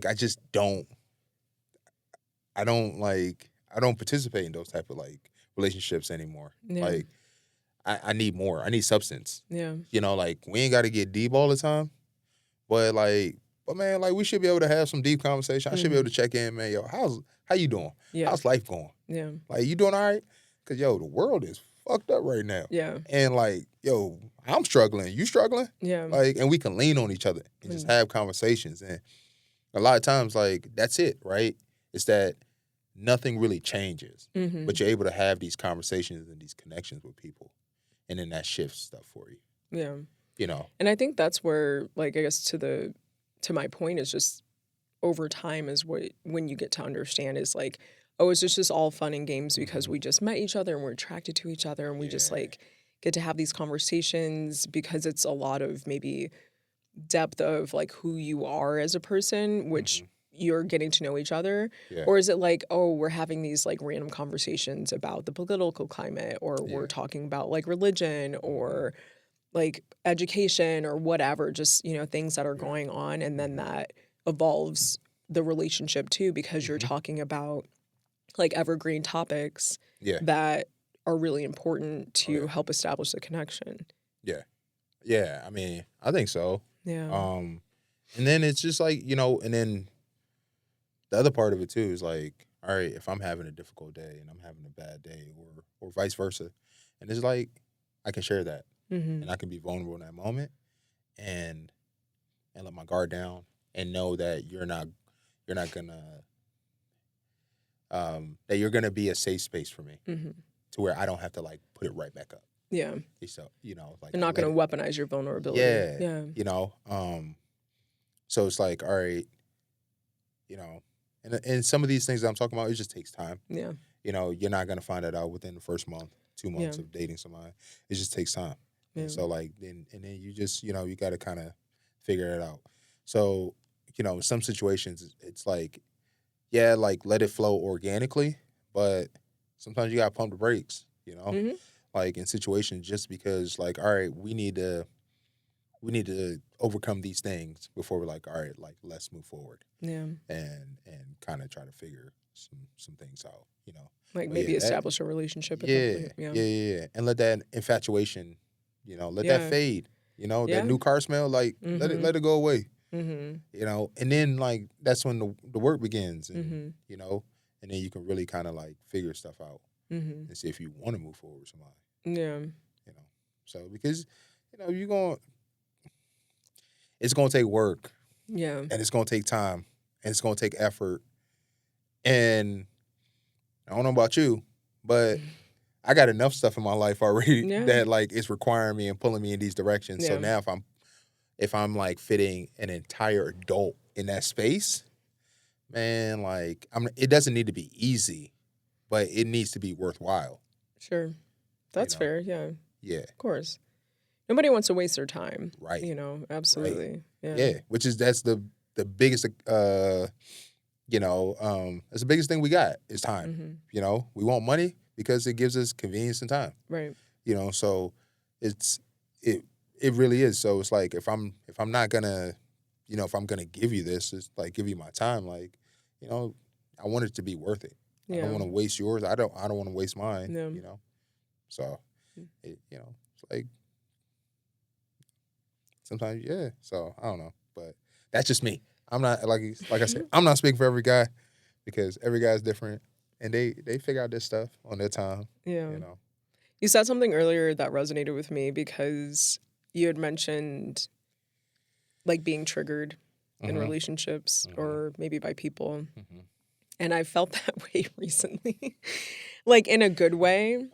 I just don't. I don't participate in those type of, like, relationships anymore. Yeah. Like, I need more. I need substance. Yeah. You know, like, we ain't got to get deep all the time, but man, like, we should be able to have some deep conversation. I should be able to check in, man. Yo, how you doing? Yeah. How's life going? Yeah. Like, you doing all right? Because, yo, the world is fucked up right now. Yeah. And, like, yo, I'm struggling. You struggling? Yeah. Like, and we can lean on each other and just have conversations. And a lot of times, like, that's it, right? It's that nothing really changes, but you're able to have these conversations and these connections with people. And then that shifts stuff for you. Yeah. You know? And I think that's where, like, I guess to my point is just over time is when you get to understand is like, oh, is this just all fun and games because we just met each other and we're attracted to each other and we just, like, get to have these conversations because it's a lot of maybe depth of, like, who you are as a person, which you're getting to know each other? Yeah. Or is it like, oh, we're having these, like, random conversations about the political climate, or we're talking about, like, religion or, like, education or whatever, just, you know, things that are going on, and then that evolves the relationship too because you're talking about, like, evergreen topics that are really important to help establish the connection. Yeah. Yeah, I mean, I think so. Yeah. And then it's just like, you know, and then the other part of it too is like, all right, if I'm having a difficult day and I'm having a bad day or vice versa, and it's like, I can share that and I can be vulnerable in that moment and let my guard down and know that you're not gonna, that you're gonna be a safe space for me to where I don't have to, like, put it right back up. Yeah. So, you know, like, you're not going to weaponize your vulnerability. Yeah. You know, so it's like, all right, you know, and some of these things that I'm talking about, it just takes time. Yeah. You know, you're not going to find it out within the first month, 2 months of dating somebody. It just takes time. Yeah. And so, like, then you just, you know, you got to kind of figure it out. So, you know, in some situations, it's like, yeah, like, let it flow organically, but sometimes you got to pump the brakes, you know? Like, in situations, just because, like, all right, we need to overcome these things before we're like, all right, like, let's move forward. Yeah. And kind of try to figure some things out, you know. Like, but maybe establish a relationship. Yeah. And let that infatuation, you know, let that fade. You know, that new car smell, like, let it go away. You know, and then, like, that's when the work begins, and you know, and then you can really kind of, like, figure stuff out and see if you want to move forward with somebody. Yeah. You know, so because, you know, you're going, it's going to take work. Yeah. And it's going to take time. And it's going to take effort. And I don't know about you, but I got enough stuff in my life already that like it's requiring me and pulling me in these directions. So now if I'm like fitting an entire adult in that space, man, like it doesn't need to be easy, but it needs to be worthwhile. Sure. That's fair. Yeah. Yeah. Of course. Nobody wants to waste their time. Right. Absolutely. Right. Yeah. That's the biggest that's the biggest thing we got is time. Mm-hmm. We want money because it gives us convenience and time. Right. So it really is. So it's like if I'm not gonna, if I'm gonna give you this, it's like give you my time, like, I want it to be worth it. Yeah. I don't want to waste yours. I don't want to waste mine. No. So it's like sometimes, yeah. So I don't know, but that's just me. I'm not like I said, I'm not speaking for every guy because every guy's different and they figure out this stuff on their time. Yeah. You said something earlier that resonated with me because you had mentioned like being triggered in relationships or maybe by people. Mm-hmm. And I felt that way recently, like in a good way.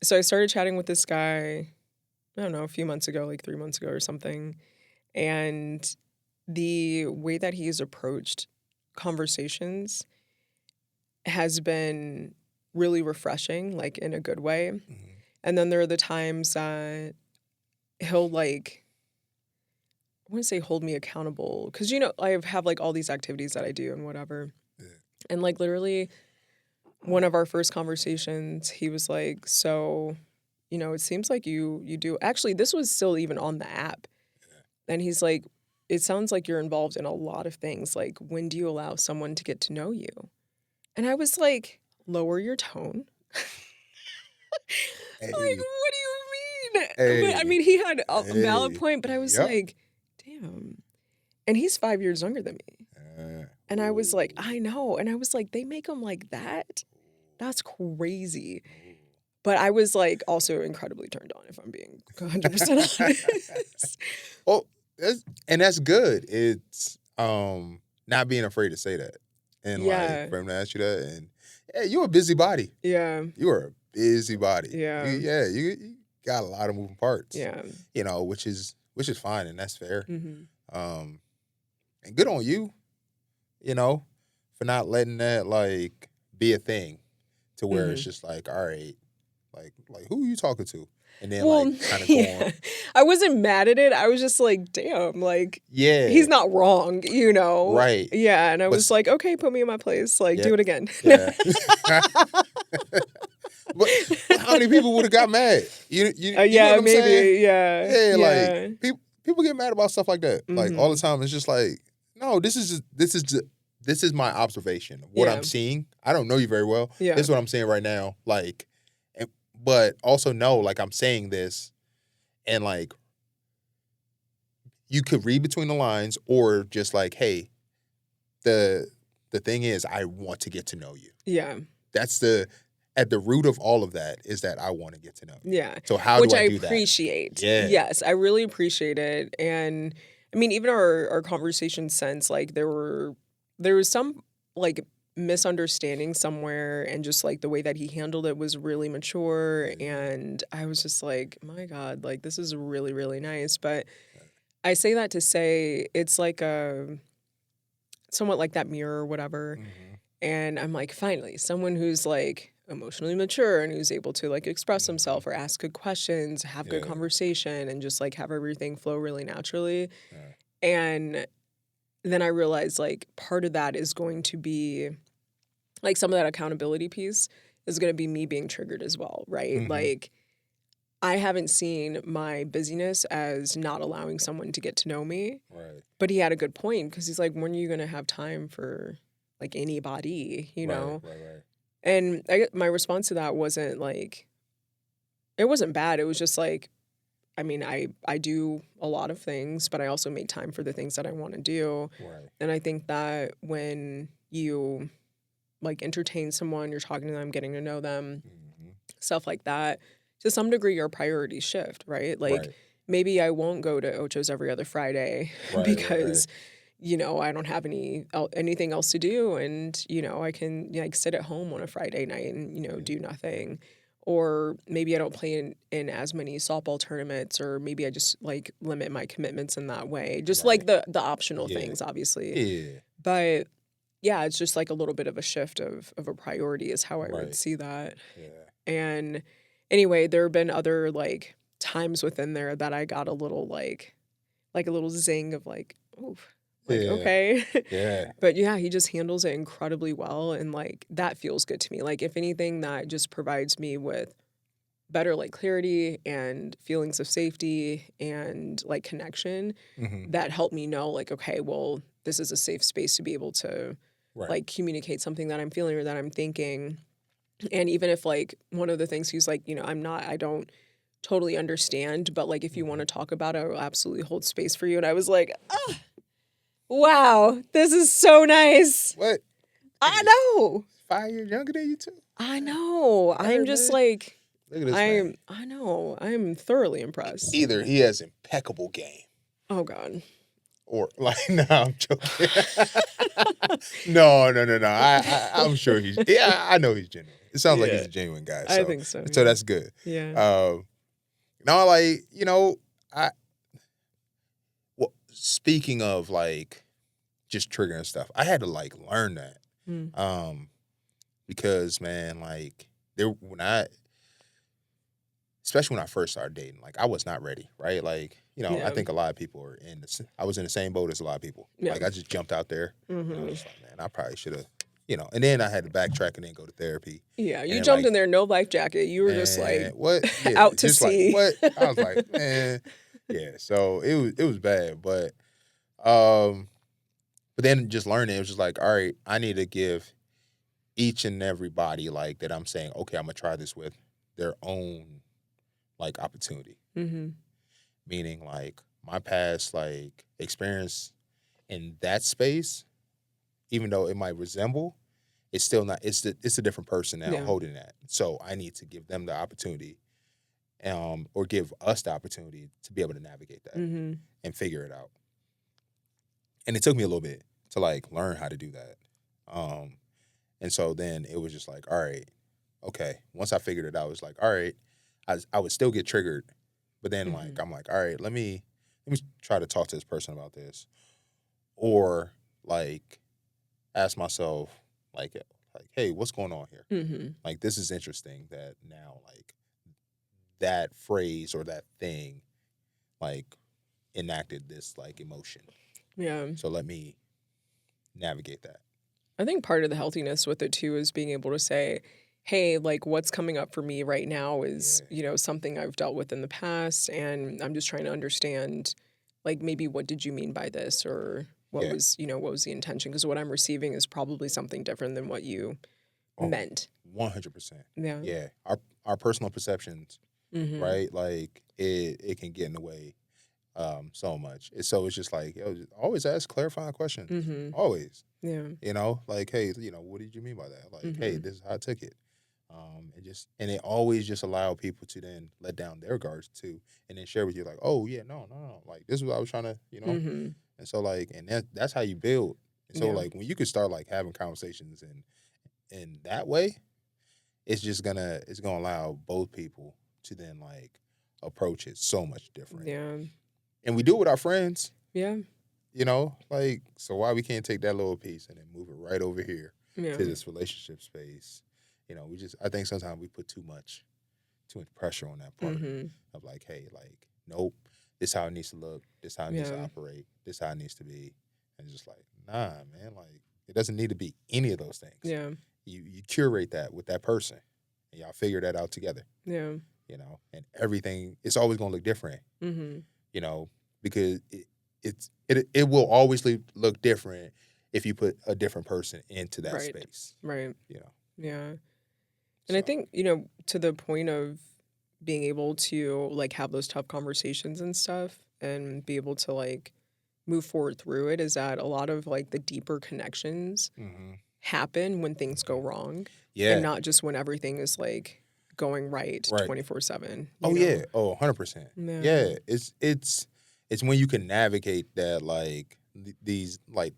So I started chatting with this guy, I don't know, a few months ago, like 3 months ago or something. And the way that he's approached conversations has been really refreshing, like in a good way. Mm-hmm. And then there are the times that he'll like, I wouldn't say hold me accountable because, I have like all these activities that I do and whatever. Yeah. And like literally one of our first conversations, he was like, so, it seems like you do. Actually, this was still even on the app. Yeah. And he's like, it sounds like you're involved in a lot of things. Like, when do you allow someone to get to know you? And I was like, lower your tone. Hey. Like, what do you mean? Hey. But, I mean, he had a valid point, but I was like, damn. And he's 5 years younger than me. And I was like, I know. And I was like, they make him like that? That's crazy. But I was like also incredibly turned on, if I'm being 100% honest. Well, that's good. It's not being afraid to say that. And like for him to ask you that, and you're a busybody. Yeah. You are a busybody. Yeah. You got a lot of moving parts. Yeah. Which is fine and that's fair. Mm-hmm. And good on you, for not letting that like be a thing to where it's just like, all right, like who are you talking to? And then kind of go on. I wasn't mad at it. I was just like, damn, like, he's not wrong, Right. Yeah. And I was like, okay, put me in my place. Like, do it again. Yeah. But how many people would have got mad? You know what I'm maybe. Saying? Yeah. Yeah. Like people get mad about stuff like that. Mm-hmm. Like all the time. It's just like, no, this is my observation of what I'm seeing. I don't know you very well. Yeah. This is what I'm saying right now. Like, but also know, like, I'm saying this, and like, you could read between the lines, or just like, hey, the thing is, I want to get to know you. Yeah, that's at the root of all of that is that I want to get to know you. Yeah. So how do I do that? Which I appreciate. Yeah. Yes, I really appreciate it, and I mean, even our conversation since, like, there was some like misunderstanding somewhere, and just like the way that he handled it was really mature, and I was just like, my God, like, this is really, really nice. But I say that to say it's like somewhat like that mirror or whatever. Mm-hmm. And I'm like, finally, someone who's like emotionally mature and who's able to like express himself or ask good questions, have good conversation, and just like have everything flow really naturally. Yeah. And then I realized like part of that is going to be like some of that accountability piece is going to be me being triggered as well, right? Mm-hmm. Like, I haven't seen my busyness as not allowing someone to get to know me. Right. But he had a good point because he's like, when are you going to have time for like anybody, know? Right. And my response to that wasn't like, it wasn't bad. It was just like, I mean, I do a lot of things, but I also make time for the things that I want to do. Right. And I think that when you like entertain someone, you're talking to them, getting to know them, stuff like that, to some degree your priorities shift, right? Like maybe I won't go to Ocho's every other Friday because, you know, I don't have anything else to do. And, you know, I can like sit at home on a Friday night and, you know, do nothing. Or maybe I don't play in as many softball tournaments, or maybe I just like limit my commitments in that way. Just like the optional things, obviously. Yeah. But yeah, it's just like a little bit of a shift of a priority is how I would see that. Yeah. And anyway, there have been other like times within there that I got a little like a little zing of like, oof. Like, okay. Yeah. But yeah, he just handles it incredibly well. And like, that feels good to me. Like, if anything, that just provides me with better like clarity and feelings of safety and like connection that help me know like, okay, well, this is a safe space to be able to like communicate something that I'm feeling or that I'm thinking. And even if like one of the things he's like, you know, I don't totally understand, but like, if you want to talk about it, I will absolutely hold space for you. And I was like, oh, wow, this is so nice. What? I know. 5 years younger than you too. I know. I'm just like, look at this man. I know. I'm thoroughly impressed. Either he has impeccable game. Oh God. Or like, no, I'm joking. No. I'm sure I know he's genuine. It sounds like he's a genuine guy. So, I think so. So that's good. Yeah. No, like, you know, speaking of like just triggering stuff, I had to like learn that. Because man, like especially when I first started dating, like I was not ready, right? Like, you know, I think a lot of people are I was in the same boat as a lot of people. Yeah. Like I just jumped out there. And I was like, man, I probably should have, you know, and then I had to backtrack and then go to therapy. Yeah, you jumped in there, no life jacket. You were just like, what? Yeah, out to sea. Like, what? I was like, man, yeah. So it was bad, but then just learning, it was just like, all right, I need to give each and everybody like that I'm saying, okay, I'm gonna try this with their own like opportunity. Meaning like my past like experience in that space, even though it might resemble, it's still not. It's a different person now holding that. So I need to give them the opportunity, or give us the opportunity to be able to navigate that and figure it out. And it took me a little bit to like learn how to do that. And so then it was just like, all right, okay. Once I figured it out, it was like, all right, I would still get triggered, but then like I'm like, all right, let me try to talk to this person about this, or like ask myself like, hey, what's going on here? Like this is interesting that now like that phrase or that thing like enacted this like emotion. Yeah. So let me navigate that. I think part of the healthiness with it too is being able to say, hey, like what's coming up for me right now is, you know, something I've dealt with in the past, and I'm just trying to understand, like maybe what did you mean by this, or what was, you know, what was the intention? Because what I'm receiving is probably something different than what you meant. 100%. Yeah. Yeah. Our personal perceptions, right? Like it can get in the way so much. So it's just like, just always ask clarifying questions. Always. Yeah. You know, like, hey, you know, what did you mean by that? Like, hey, this is how I took it. And it always just allow people to then let down their guards too, and then share with you like, oh yeah, no, like this is what I was trying to, you know. And so like, and that's how you build. And so like when you can start like having conversations in that way, it's gonna allow both people to then like approach it so much different. Yeah. And we do it with our friends. Yeah. You know, like, so why we can't take that little piece and then move it right over here to this relationship space? You know, I think sometimes we put too much pressure on that part of like, hey, like, nope, this is how it needs to look, this is how it needs to operate, this is how it needs to be. And just like, nah, man, like, it doesn't need to be any of those things. Yeah. You curate that with that person and y'all figure that out together. Yeah. You know, and everything, it's always going to look different. You know, because it will always look different if you put a different person into that space. Right. You know. Yeah. And I think, you know, to the point of being able to like have those tough conversations and stuff and be able to like move forward through it, is that a lot of like the deeper connections happen when things go wrong. Yeah. And not just when everything is like going right Right. 24/7. Oh, you know? yeah. Oh, 100%. Yeah. Yeah. It's when you can navigate that, like, these, like,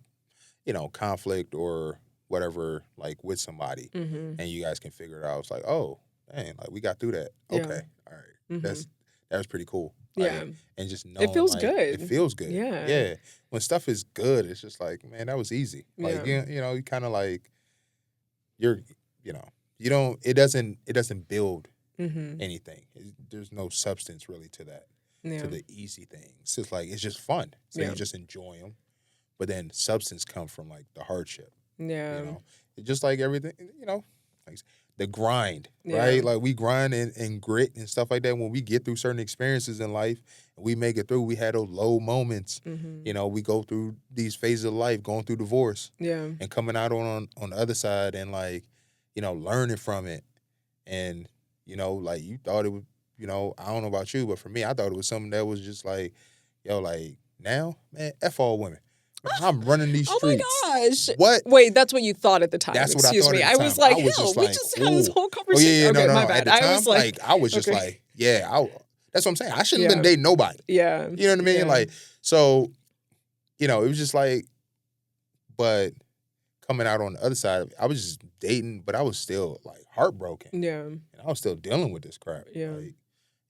conflict or whatever, like, with somebody, Mm-hmm. and you guys can figure it out. It's like, oh, dang, like, we got through that. Yeah. Okay. All right. Mm-hmm. That was pretty cool. Yeah. Like, and just It knowing, feels like, it good. feels good. Yeah. Yeah. When stuff is good, it's just like, man, that was easy. Like, Yeah. you kind of like, you're, you don't, it doesn't build Mm-hmm. anything. There's no substance really to that, Yeah. to the easy things. It's like, it's just fun. So Yeah. you just enjoy them. But then substance comes from, like, the hardship. Yeah. It's just like everything, like the grind, Yeah. right? Like, we grind and grit and stuff like that. When we get through certain experiences in life and we make it through, we had those low moments. Mm-hmm. We go through these phases of life, going through divorce Yeah. and coming out on the other side and, like, learning from it. And, like, you thought it was, I don't know about you, but for me, I thought it was something that was just like, like, now, man, F all women. I'm running these streets. Oh my gosh. What? Wait, that's what you thought at the time. That's what I Excuse thought me. at the I was time. like, I was hell, just we like, just had this ooh. whole Oh, conversation. yeah, Okay, no. my At bad. the I time, was like, I was just okay. like, yeah, that's what I'm saying. I shouldn't have Yeah. been dating nobody. Yeah. You know what I mean? Yeah. Like, so, it was just like, but coming out on the other side, I was just dating, but I was still, like, heartbroken. Yeah. And I was still dealing with this crap. Yeah. Like,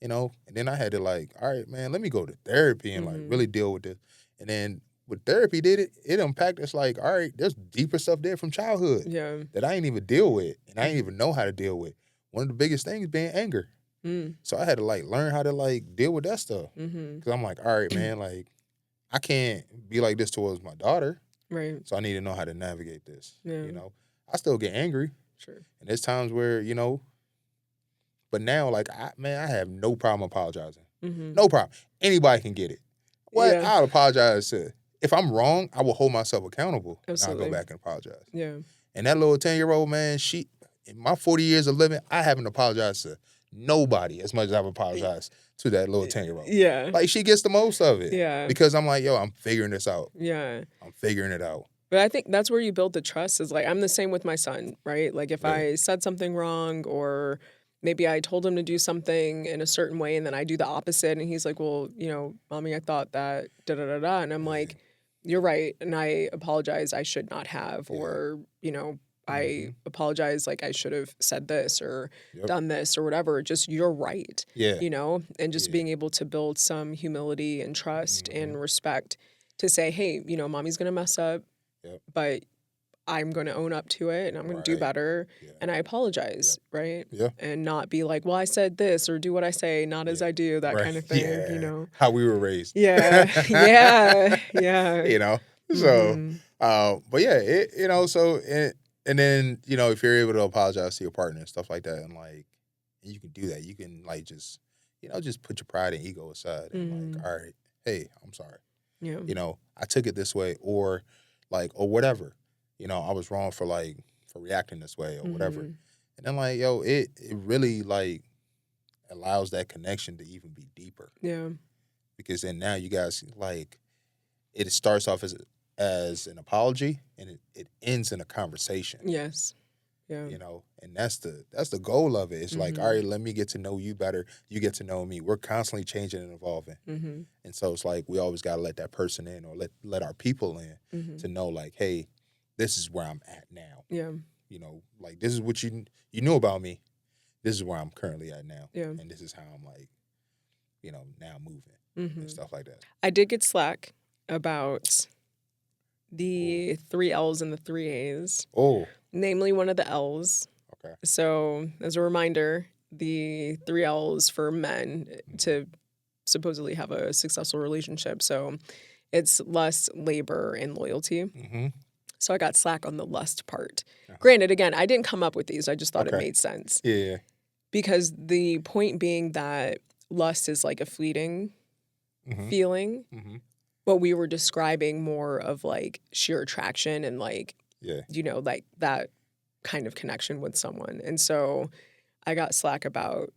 and then I had to, like, all right, man, let me go to therapy and, like, really deal with this. And then what therapy did, it unpacked us, like, all right, there's deeper stuff there from childhood Yeah. that I ain't even deal with and I ain't even know how to deal with. One of the biggest things being anger. Mm. So I had to, like, learn how to, like, deal with that stuff. Mm-hmm. Because I'm like, all right, man, like, I can't be like this towards my daughter. Right. So I need to know how to navigate this. Yeah. I still get angry. Sure. And there's times where, but now, like, I have no problem apologizing. Mm-hmm. No problem. Anybody can get it. What? Yeah. I'll apologize to. If I'm wrong, I will hold myself accountable. Absolutely. And I'll go back and apologize. Yeah. And that little 10-year-old, man, in my 40 years of living, I haven't apologized to nobody as much as I've apologized to that little 10-year-old. Yeah. Like, she gets the most of it. Yeah. Because I'm like, yo, I'm figuring this out. Yeah. I'm figuring it out. But I think that's where you build the trust is like, I'm the same with my son, right? Like if Really? I said something wrong or maybe I told him to do something in a certain way and then I do the opposite and he's like, well, mommy, I thought that da-da-da-da. And I'm like, you're right. And I apologize. I should not have. Yeah. Or, I apologize. Like I should have said this or done this or whatever. Just you're right. Yeah. And just being able to build some humility and trust and respect to say, hey, mommy's going to mess up. Yep. But I'm going to own up to it and I'm going to do better. Yeah. And I apologize, right? Yeah. And not be like, well, I said this or do what I say, not as I do, that kind of thing, How we were raised. Yeah. Yeah. So, but yeah, so, and then, if you're able to apologize to your partner and stuff like that, and like, you can do that. You can like just put your pride and ego aside and like, all right, hey, I'm sorry. Yeah. I took it this way or whatever. I was wrong for reacting this way or whatever. And then like, yo, it really like allows that connection to even be deeper. Yeah. Because then now you guys like, it starts off as an apology and it ends in a conversation. Yes. Yeah. And that's the goal of it. It's like, all right, let me get to know you better. You get to know me. We're constantly changing and evolving. And so it's like, we always got to let that person in or let our people in to know like, hey, this is where I'm at now. Yeah. Like this is what you knew about me. This is where I'm currently at now. Yeah. And this is how I'm like, now moving and stuff like that. I did get slack about the 3 L's and the 3 A's. Oh. Namely one of the L's. Okay. So as a reminder, the 3 L's for men to supposedly have a successful relationship. So it's lust, labor, and loyalty. So I got slack on the lust part. Granted, again, I didn't come up with these. I just thought it made sense. Yeah. Because the point being that lust is like a fleeting feeling. But we were describing more of like sheer attraction and like, like that kind of connection with someone. And so I got slack about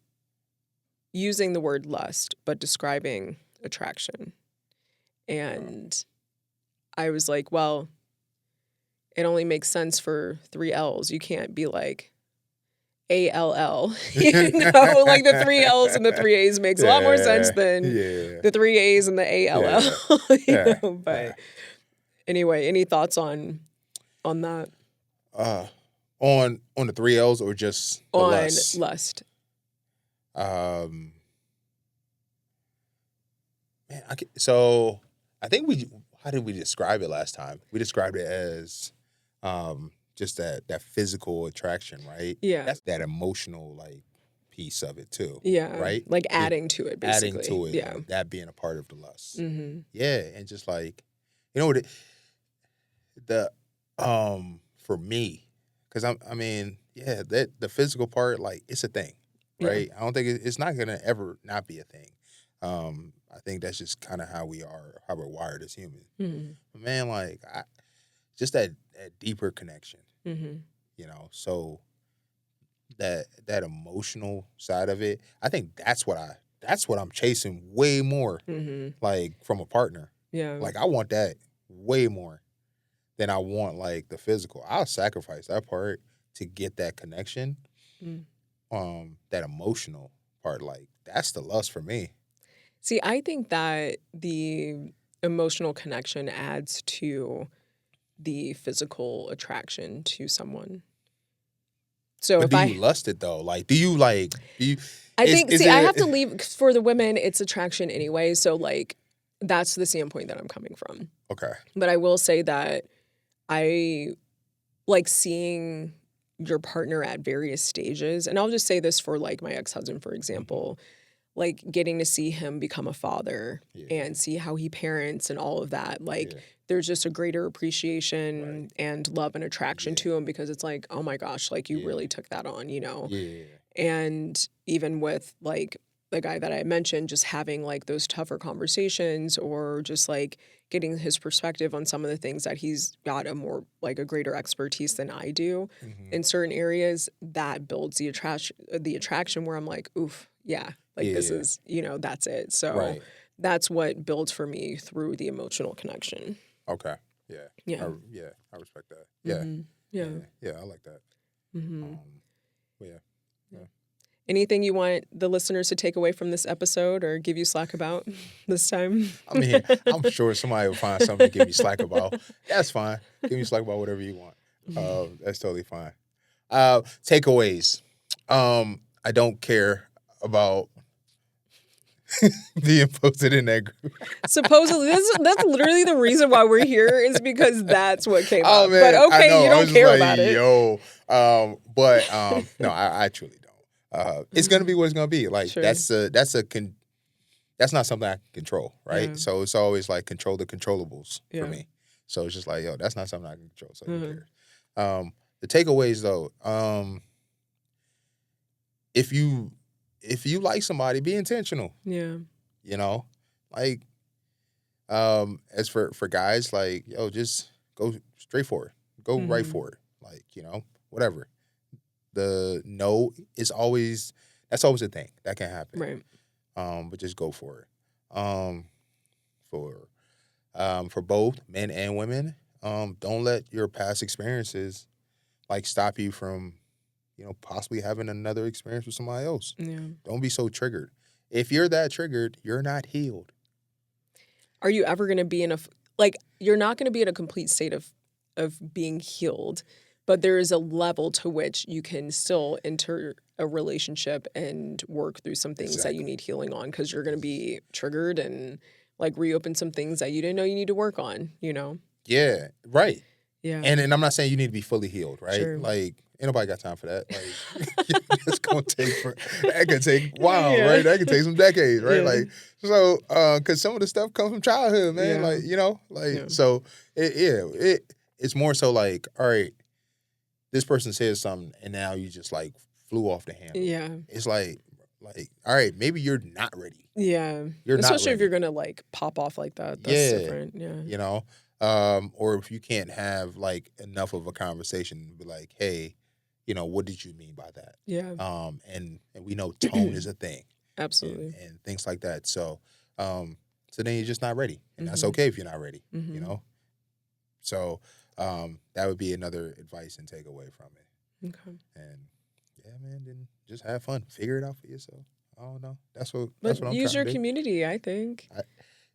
using the word lust, but describing attraction. And I was like, well, it only makes sense for 3 L's. You can't be like ALL. Like the 3 L's and the 3 A's makes a lot more sense than the 3 A's and the ALL. But anyway, any thoughts on that? On the 3 L's or just the on lust? Man, so I think how did we describe it last time? We described it as just that physical attraction, right? Yeah. That's that emotional like piece of it too. Yeah. Right? Like adding to it, basically. Adding to it. Yeah. Like that being a part of the lust. Mm-hmm. Yeah. And just like, you know what for me, because the physical part, like it's a thing, right? I don't think it's not gonna ever not be a thing. I think that's just kind of how we're wired as humans. Mm-hmm. But man, like just that deeper connection, mm-hmm. So that emotional side of it, I think that's what I'm chasing way more, like from a partner. Yeah, like I want that way more than I want like the physical. I'll sacrifice that part to get that connection. That emotional part, like that's the lust for me. See, I think that the emotional connection adds to the physical attraction to someone. So but do you lust it though? Like, do you? I have to leave for the women. It's attraction anyway. So like, that's the standpoint that I'm coming from. Okay. But I will say that I like seeing your partner at various stages. And I'll just say this for like my ex-husband, for example, like getting to see him become a father and see how he parents and all of that. Like there's just a greater appreciation and love and attraction to him because it's like, oh my gosh, like you really took that on, Yeah. And even with like the guy that I mentioned, just having like those tougher conversations or just like getting his perspective on some of the things that he's got a greater expertise than I do in certain areas, that builds the attraction where I'm like, oof, yeah, like this is, that's it. So that's what builds for me through the emotional connection. Okay. Yeah. Yeah. I respect that. Yeah. Yeah. I like that. Yeah. Anything you want the listeners to take away from this episode or give you slack about this time? I mean, I'm sure somebody will find something to give me slack about. That's fine. Give me slack about whatever you want. That's totally fine. Takeaways. I don't care about being posted in that group. Supposedly, that's literally the reason why we're here is because that's what came up. Man, but okay, you don't care about it. No, I truly don't. It's gonna be what it's gonna be. Like that's not something I can control, right? Yeah. So it's always like control the controllables for me. So it's just like, that's not something I can control. So who cares? The takeaways though, if you like somebody, be intentional. Yeah. Like as for guys, like just go straight for it. Go right for it. Like, whatever. The no is that's always a thing that can happen. Right. But just go for it. For both men and women, don't let your past experiences like stop you from, possibly having another experience with somebody else. Yeah. Don't be so triggered. If you're that triggered, you're not healed. Are you ever going to be you're not going to be in a complete state of being healed, but there is a level to which you can still enter a relationship and work through some things that you need healing on because you're going to be triggered and like reopen some things that you didn't know you need to work on, Yeah, right. Yeah. And I'm not saying you need to be fully healed, right? Sure. Like, ain't nobody got time for that. Like, it's going to that could take a while, right? That could take some decades, right? Yeah. Like, so, because some of the stuff comes from childhood, man. Yeah. So, it's more so like, all right, this person says something and now you just like flew off the handle. Yeah. It's like, all right, maybe you're not ready. Yeah. You're especially not ready. If you're going to like pop off like that. That's different. Yeah. Or if you can't have like enough of a conversation, be like, hey, what did you mean by that? Yeah. And we know tone is a thing. Absolutely. And things like that. So then you're just not ready. And that's okay if you're not ready, So that would be another advice and takeaway from it. Okay. And Yeah, man. Then just have fun. Figure it out for yourself. I don't know. That's what I'm use trying your to do. community, I think.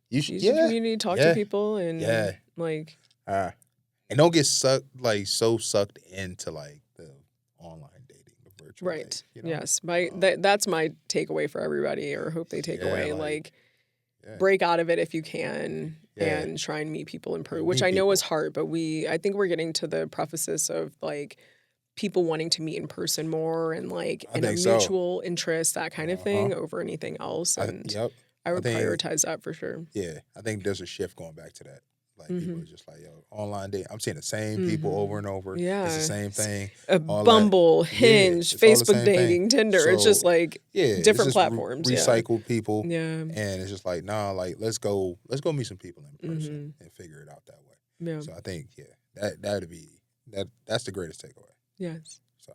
Use your community, talk to people, and like. And don't get so sucked into like the online dating, the virtual Right. dating, you know? Yes. That's my takeaway for everybody, or hope they take away. Like yeah. break out of it if you can, Yeah. and try and meet people in person, Yeah, which meet I know people. is hard, but I think we're getting to the prefaces of like people wanting to meet in person more, and like I in a think so. mutual interest, that kind of thing, over anything else. And I would prioritize that for sure. Yeah. I think there's a shift going back to that. Like people are just like, yo, online dating. I'm seeing the same people over and over. Yeah. It's the same thing. Bumble, Hinge, Facebook dating, Tinder. So, it's just like different it's just platforms. Recycled people. Yeah. And it's just like, nah, like let's go meet some people in person and figure it out that way. Yeah. So I think, that'd be that's the greatest takeaway. Yes. So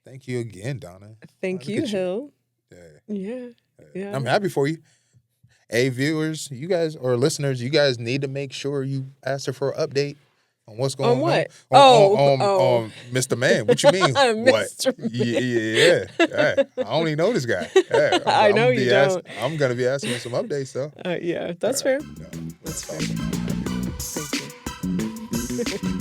thank you again, Donna. Thank you, Hill. Yeah. Yeah. I'm happy for you. Hey, viewers, you guys, or listeners, you guys need to make sure you ask her for an update on what's going on. What? On Mr. Man. What you mean? Mr. What? Yeah. I only know this guy. I know you don't. I'm going to be asking him some updates, though. Yeah, that's fair. No, That's fair. Thank you.